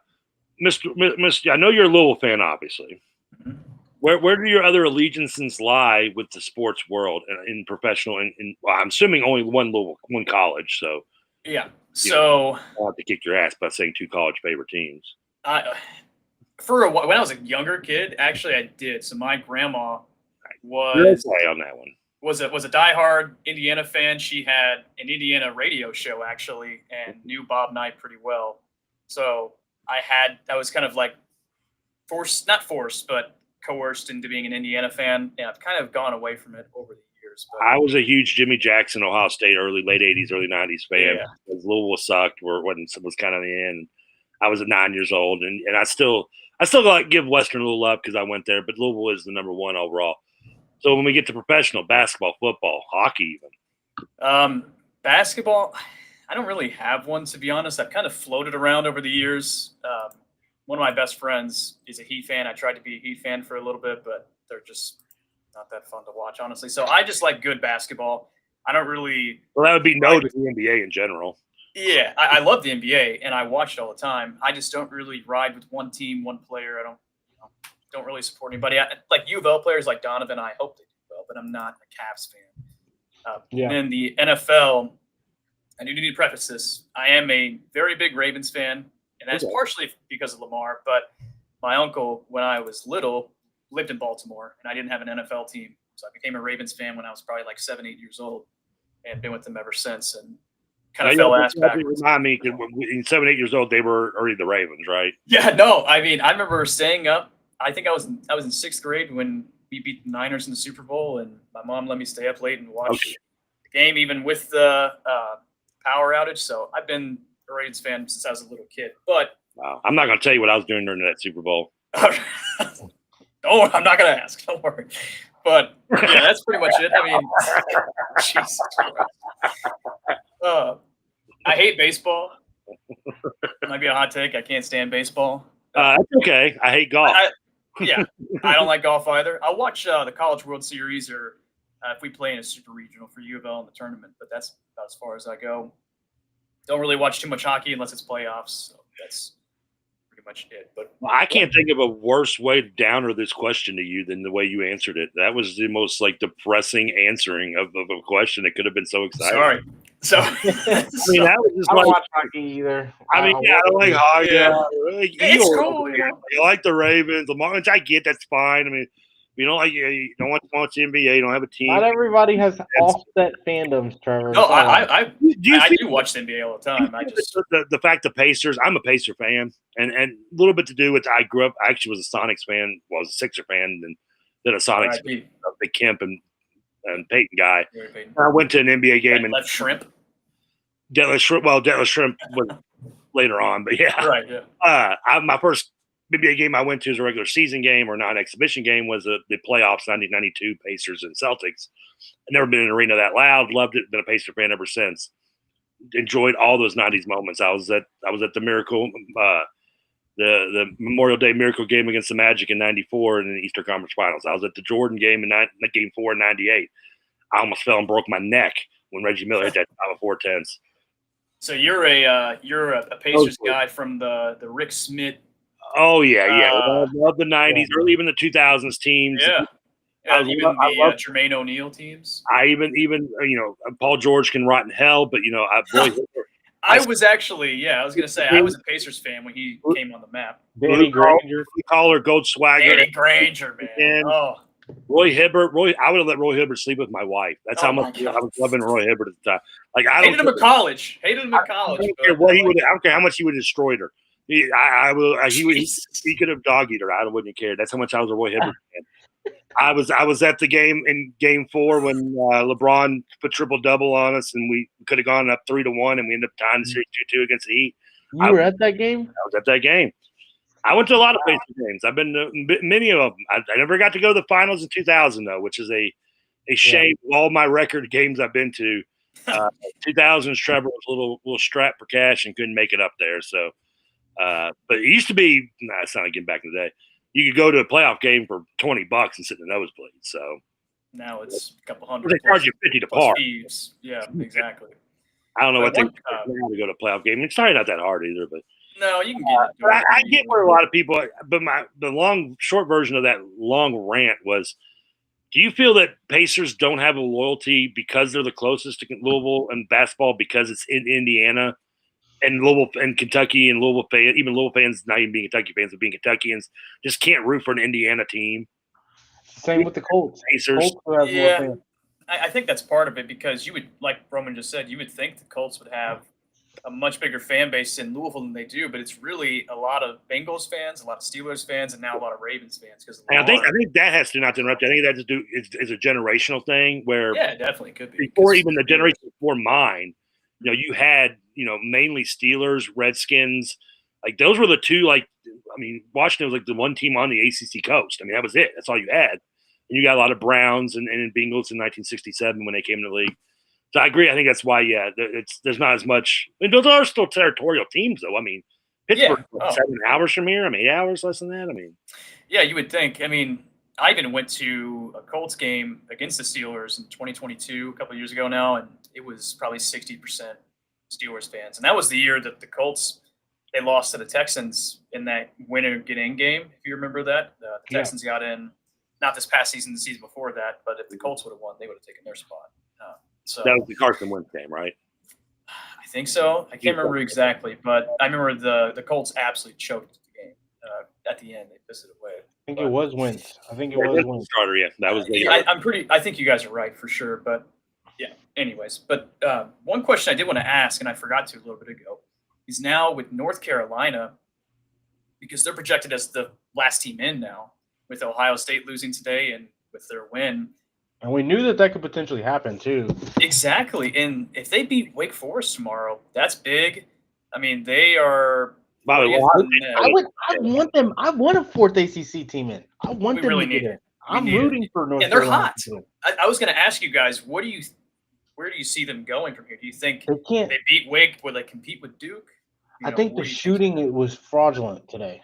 Mr. I know you're a Louisville fan, obviously. Mhm. Where do your other allegiances lie with the sports world in professional? Well, I'm assuming only one college. So Yeah. So I'll have to kick your ass by saying two college favorite teams. For a while, when I was a younger kid, actually, I did. So my grandma You're was okay on that one. was a diehard Indiana fan. She had an Indiana radio show actually, and knew Bob Knight pretty well. So I was kind of like not forced, but coerced into being an Indiana fan, and I've kind of gone away from it over the years. But I was a huge Jimmy Jackson, Ohio State, late '80s, early '90s fan. Yeah. Because Louisville sucked, or was kind of the end. I was at 9 years old, and I still like give Western a little love because I went there, but Louisville is the number one overall. So when we get to professional basketball, football, hockey, even basketball, I don't really have one, to be honest. I've kind of floated around over the years. One of my best friends is a Heat fan. I tried to be a Heat fan for a little bit, but they're just not that fun to watch, honestly. So I just like good basketball. I don't really. Well, that would be no to the NBA in general. Yeah, I love the NBA and I watch it all the time. I just don't really ride with one team, one player. I don't really support anybody. Like UofL players like Donovan, I hope they do well, but I'm not a Cavs fan. And the NFL, I do need to preface this. I am a very big Ravens fan, and that's partially because of Lamar. But my uncle, when I was little, lived in Baltimore, and I didn't have an NFL team. So I became a Ravens fan when I was probably like 7, 8 years old, and been with them ever since. And kind of fell ass backwards. Remind me, in 7, 8 years old, they were already the Ravens, right? Yeah, no. I mean, I remember staying up. I think I was in 6th grade when we beat the Niners in the Super Bowl, and my mom let me stay up late and watch the game, even with the power outage. So I've been a Ravens fan since I was a little kid. But wow. I'm not going to tell you what I was doing during that Super Bowl. I'm not going to ask. Don't worry. But yeah, that's pretty much it. I mean, Jesus Christ. I hate baseball. Might be a hot take. I can't stand baseball. That's okay. I hate golf. I don't like golf either. I'll watch the College World Series or if we play in a super regional for UofL in the tournament, but that's about as far as I go. Don't really watch too much hockey unless it's playoffs. So that's pretty much it. But I can't think of a worse way to downer this question to you than the way you answered it. That was the most depressing answering of a question. It could have been so exciting. Sorry. So I mean, that was just I don't watch hockey either. I mean, I don't like hockey. Yeah. It's cool. You like the Ravens, which I get. That's fine. I mean, you don't want to watch the NBA. You don't have a team. Not everybody has offset fandoms, Trevor. No, I do watch the NBA all the time. The fact the Pacers. I'm a Pacer fan, and a little bit to do with I grew up. I actually was a Sonics fan. Was a Sixer fan, and then a Sonics fan. The Kemp and Peyton guy. I went to an NBA game and left Shrimp. Detlef Shrimp was later on, but yeah. Right, yeah. My first NBA game I went to as a regular season game or non-exhibition game was the playoffs 1992 Pacers and Celtics. I've never been in an arena that loud. Loved it. Been a Pacer fan ever since. Enjoyed all those 90s moments. I was at the Miracle, the Memorial Day Miracle game against the Magic in '94 in the Eastern Conference Finals. I was at the Jordan game in Game 4 in '98. I almost fell and broke my neck when Reggie Miller hit that time of 4-10s. So you're a Pacers guy from the Rick Smith. Oh yeah. I love the '90s, early even the 2000s teams. Yeah. I love Jermaine O'Neal teams. I even Paul George can rot in hell, but I was gonna say I was a Pacers fan when he came on the map. Danny Granger, Collar, Gold Swagger, Danny Granger, man. Roy Hibbert. I would have let Roy Hibbert sleep with my wife. That's how much I was loving Roy Hibbert at the time. I hated him at college. I don't care how much he would have destroyed her. He could have dog eater. I wouldn't care. That's how much I was a Roy Hibbert fan. I was at the game in Game 4 when LeBron put triple double on us, and we could have gone up 3-1, and we ended up tying the series 2-2 against the Heat. You were at that game? I was at that game. I went to a lot of Pacers games. I've been to many of them. I never got to go to the finals in 2000 though, which is a shame. All my record games I've been to, 2000s Trevor was a little strapped for cash and couldn't make it up there. So, but it used to be. Nah, it's not again back in the day. You could go to a playoff game for $20 and sit in the nosebleed. So now it's a couple hundred. They charge you 50 to plus park. fees. Yeah, exactly. I don't know But what they one- now to go to a playoff game. It's probably not that hard either, but No, you can get it. but I get where a lot of people. But the short version of that long rant was: do you feel that Pacers don't have a loyalty because they're the closest to Louisville and basketball because it's in Indiana and Louisville and Kentucky and Louisville fans, even Louisville fans, not even being Kentucky fans, but being Kentuckians, just can't root for an Indiana team? Same with the Colts. Pacers. Colts have more fans. I think that's part of it because you would, like Roman just said, you would think the Colts would have a much bigger fan base in Louisville than they do, but it's really a lot of Bengals fans, a lot of Steelers fans, and now a lot of Ravens fans. Because I think that has to, not to interrupt you, I think that is a generational thing where it definitely could be. Before even the generation before mine, you had mainly Steelers, Redskins, like those were the two. Washington was like the one team on the ACC coast. I mean, that was it. That's all you had. And you got a lot of Browns and Bengals in 1967 when they came to the league. So I agree. I think that's why, there's not as much. I mean, those are still territorial teams, though. I mean, Pittsburgh, 7 hours from here. 8 hours less than that. I mean, yeah, you would think. I mean, I even went to a Colts game against the Steelers in 2022, a couple of years ago now, and it was probably 60% Steelers fans. And that was the year that the Colts, they lost to the Texans in that winner-get-in game, if you remember that. The Texans got in. Not this past season, the season before that, but if the Colts would have won, they would have taken their spot. So that was the Carson Wentz game, right? I think so. I can't remember exactly, but I remember the Colts absolutely choked the game at the end. They pissed it away. I think it was Wentz. Starter, yeah. That was the. I think you guys are right for sure, but yeah. Anyways, but one question I did want to ask, and I forgot to a little bit ago, is now with North Carolina, because they're projected as the last team in now, with Ohio State losing today and with their win. And we knew that could potentially happen too. Exactly. And if they beat Wake Forest tomorrow, that's big. I mean, they are. By the way, I want them. I want a fourth ACC team in. I want them to get in. I'm rooting for North Carolina. And they're hot. I was going to ask you guys, where do you see them going from here? Do you think they beat Wake? Will they compete with Duke? I think the shooting was fraudulent today.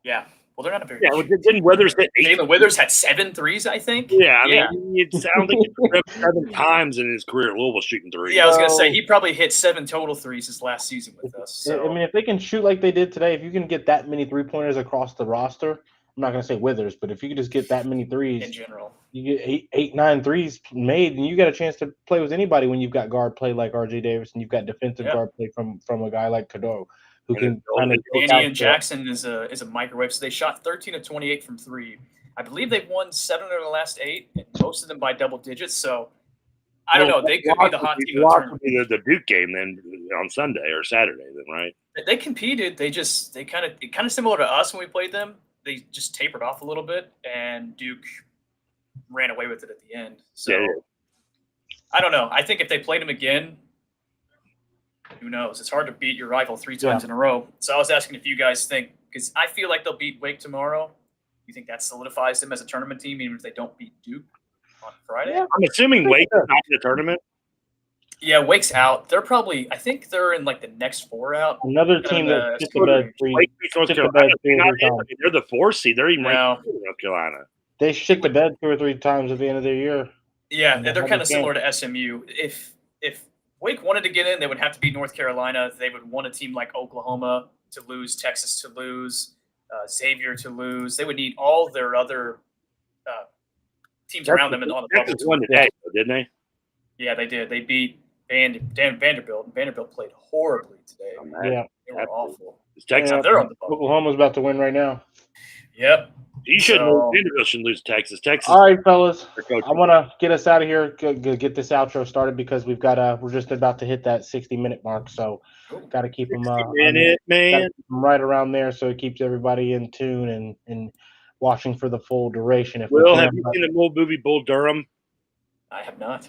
Yeah. Well, they're not a very. Yeah, didn't Withers hit 8? Jalen Withers had 7 threes, I think. Yeah, I mean, it sounds like he ripped 7 times in his career at Louisville shooting threes. Yeah, I was gonna say he probably hit 7 total threes this last season with us. So. I mean, if they can shoot like they did today, if you can get that many 3-pointers across the roster, I'm not gonna say Withers, but if you could just get that many threes in general, you get 8, 9 threes made, and you got a chance to play with anybody when you've got guard play like RJ Davis and you've got defensive guard play from a guy like Cadeau. Who can kind of Andy and Jackson is a microwave. So they shot 13 of 28 from 3. I believe they've won 7 of the last 8, and most of them by double digits. So I don't know. They could be the hot team of the tournament. The Duke game then on Sunday or Saturday, then, right? They competed. They kind of similar to us when we played them. They just tapered off a little bit, and Duke ran away with it at the end. So I don't know. I think if they played them again. Who knows? It's hard to beat your rival 3 times in a row. So I was asking if you guys think, because I feel like they'll beat Wake tomorrow. You think that solidifies them as a tournament team, even if they don't beat Duke on Friday? Yeah. I'm assuming Wake is not in the tournament. Yeah, Wake's out. They're probably, I think they're in like the next 4 out. Another team that's just about 3. Wake beats North Carolina. They're the 4th seed. They're even ranked in North Carolina. They shit the bed 2 or 3 times at the end of their year. Yeah, they're kind of similar to SMU. If Wake wanted to get in, they would have to beat North Carolina. They would want a team like Oklahoma to lose, Texas to lose, Xavier to lose. They would need all their other teams around them and on the bubble. Texas won today, didn't they? Yeah, they did. They beat Vanderbilt, and Vanderbilt played horribly today. They were awful. They're on the bubble. Oklahoma's about to win right now. Yep. You shouldn't lose. Vanderbilt shouldn't lose to Texas. All right, fellas. I want to get us out of here. Get this outro started because we're just about to hit that 60-minute mark. So, got to keep them right around there so it keeps everybody in tune and watching for the full duration. Will, have you seen the old movie Bull Durham? I have not.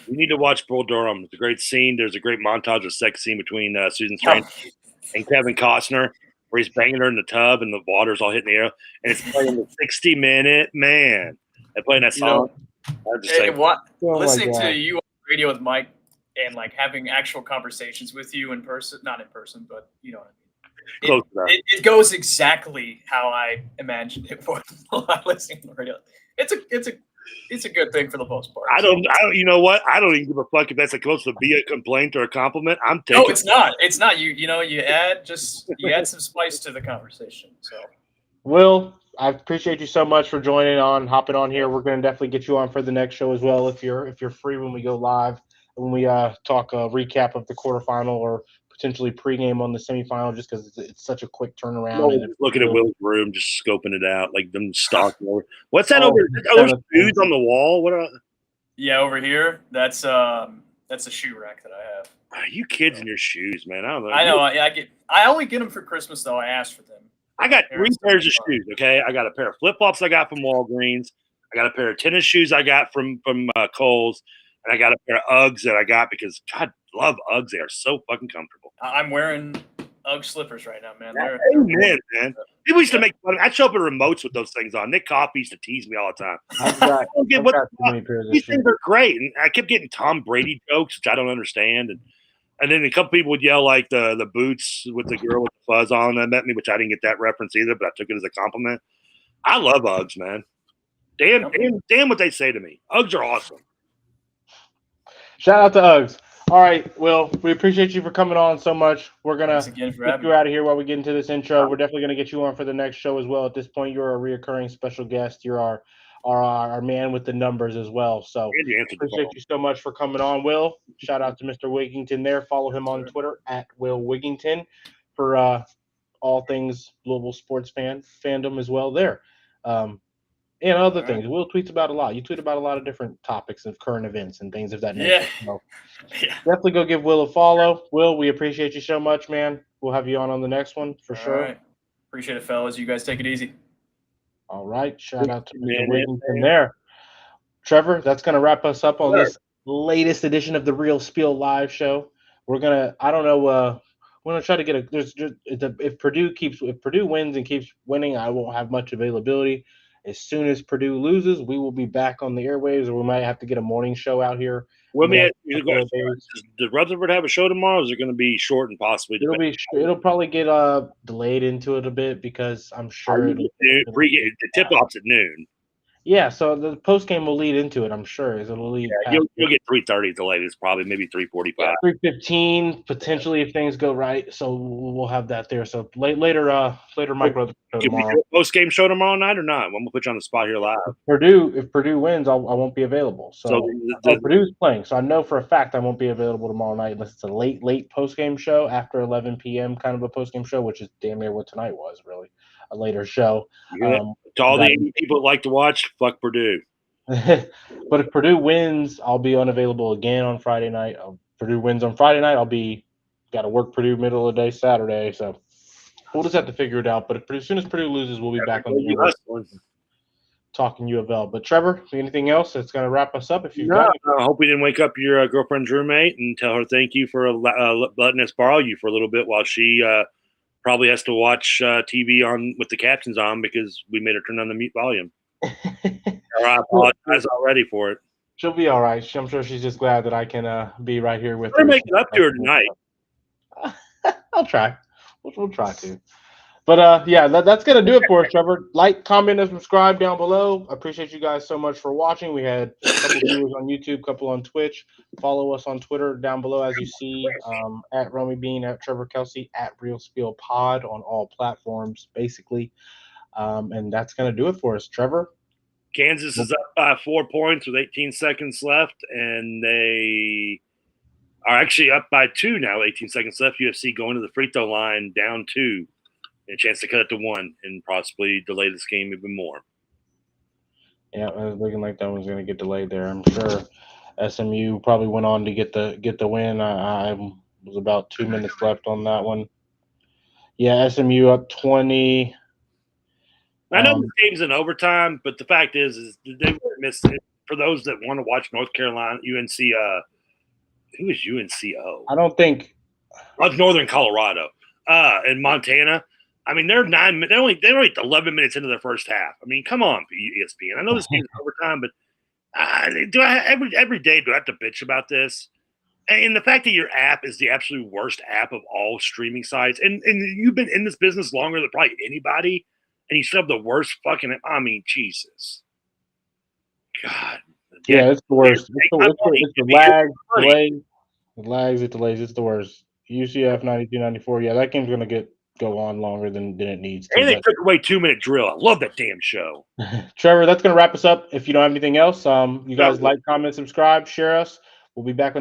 You need to watch Bull Durham. It's a great scene. There's a great montage of sex scene between Susan Sarandon and Kevin Costner, where he's banging her in the tub and the water's all hitting the air, and it's playing the 60-minute man. They're playing that song. Listening to you on the radio with Mike and like having actual conversations with you in person, not in person, but you know what I mean. Close enough. It goes exactly how I imagined it would while listening to the radio. It's a good thing for the most part. I don't. You know what? I don't even give a fuck if that's supposed to be a complaint or a compliment. I'm taking. No, it's not. It's not. You add some spice to the conversation. So, Will, I appreciate you so much for hopping on here. We're going to definitely get you on for the next show as well if you're free when we go live, when we talk a recap of the quarterfinal or potentially pregame on the semifinal, just because it's such a quick turnaround. Just looking at Will's room, just scoping it out, like them stalking over. What's that Oh, over? Are those shoes on the wall? What are? Yeah, over here, that's a shoe rack that I have. You kids and your shoes, man. I don't know. I know. I only get them for Christmas though. I asked for them. I got 3 pairs of shoes. Okay, I got a pair of flip flops I got from Walgreens. I got a pair of tennis shoes I got from Kohl's, and I got a pair of Uggs that I got because God love Uggs. They are so fucking comfortable. I'm wearing Ugg slippers right now, man. Amen, man. People used to make fun. I'd show up at remotes with those things on. Nick Coffey used to tease me all the time. I don't get what these things are great, and I kept getting Tom Brady jokes, which I don't understand, and then a couple people would yell like the boots with the girl with the fuzz on that met me, which I didn't get that reference either, but I took it as a compliment. I love Uggs, man. Damn what they say to me. Uggs are awesome. Shout out to Uggs. All right, Will, we appreciate you for coming on so much. We're going to get you out of here while we get into this intro. We're definitely going to get you on for the next show as well. At this point, you're a reoccurring special guest. You're our man with the numbers as well. So appreciate you so much for coming on, Will. Shout out to Mr. Wiggington there. Follow him on Twitter at Will Wiggington for all things global sports fandom as well there. And other things. Will tweets about a lot. You tweet about a lot of different topics of current events and things of that nature. So definitely go give Will a follow. Will, we appreciate you so much, man. We'll have you on the next one for sure. All right. Appreciate it, fellas. You guys take it easy. All right. Shout out to Mr. Wiggington there. Trevor, that's going to wrap us up on this latest edition of the Real Spiel live show. We're going to, I don't know, we're going to try to get if Purdue wins and keeps winning, I won't have much availability. As soon as Purdue loses, we will be back on the airwaves, or we might have to get a morning show out here. Let me ask you, does Rutherford have a show tomorrow? Or is it going to be short and possibly? It'll probably get delayed into it a bit because I'm sure the tip-off's at noon. Yeah, so the post game will lead into it. I'm sure it'll lead. Yeah, you'll get 3:30 at the latest, probably maybe 3:45, 3:15 potentially if things go right. So we'll have that there. So later, Mike Rutherford tomorrow. We do a post game show tomorrow night or not? I'm gonna put you on the spot here live. If Purdue wins, I won't be available. So Purdue's playing, so I know for a fact I won't be available tomorrow night unless it's a late post game show after 11 p.m. kind of a post game show, which is damn near what tonight was really. A later show. To all the people that like to watch, fuck Purdue. But if Purdue wins, I'll be unavailable again on Friday night. Purdue wins on Friday night, got to work Purdue middle of the day Saturday. So we'll just have to figure it out. But as soon as Purdue loses, we'll be back on the talking UofL. But Trevor, anything else that's going to wrap us up? If you've got it. I hope we didn't wake up your girlfriend's roommate and tell her thank you for letting us borrow you for a little bit while she probably has to watch TV on with the captions on because we made her turn on the mute volume. I apologize already for it. She'll be all right. I'm sure she's just glad that I can be right here with her. We're making up to her tonight. I'll try. We'll try to. But that's gonna do it for us, Trevor. Like, comment, and subscribe down below. I appreciate you guys so much for watching. We had a couple viewers on YouTube, a couple on Twitch. Follow us on Twitter down below as you see at Romy Bean, at Trevor Kelsey, at Real Spiel Pod on all platforms, basically. And that's gonna do it for us, Trevor. Kansas is up by 4 points with 18 seconds left, and they are actually up by 2 now. 18 seconds left. UFC going to the free throw line, down 2. A chance to cut it to 1 and possibly delay this game even more. Yeah, it's looking like that one's going to get delayed there. I'm sure SMU probably went on to get the win. I was about 2 minutes left on that one. Yeah, SMU up 20. I know the game's in overtime, but the fact is they missed it. For those that want to watch North Carolina, UNC. Who is UNCO? I don't think. Northern Colorado and Montana. I mean, they're only 11 minutes into their first half. I mean, come on, ESPN. I know this game's overtime, but every day do I have to bitch about this? And the fact that your app is the absolute worst app of all streaming sites, and you've been in this business longer than probably anybody, and you still have the worst fucking. I mean, Jesus, God. Yeah, it's the worst. It's the lag, Money. delays, it delays. It's the worst. UCF 92-94. Yeah, that game's gonna go on longer than it needs to. And they But took away 2-minute drill. I love that damn show. Trevor, that's gonna wrap us up. If you don't have anything else, you guys No. like, comment, subscribe, share us. We'll be back on the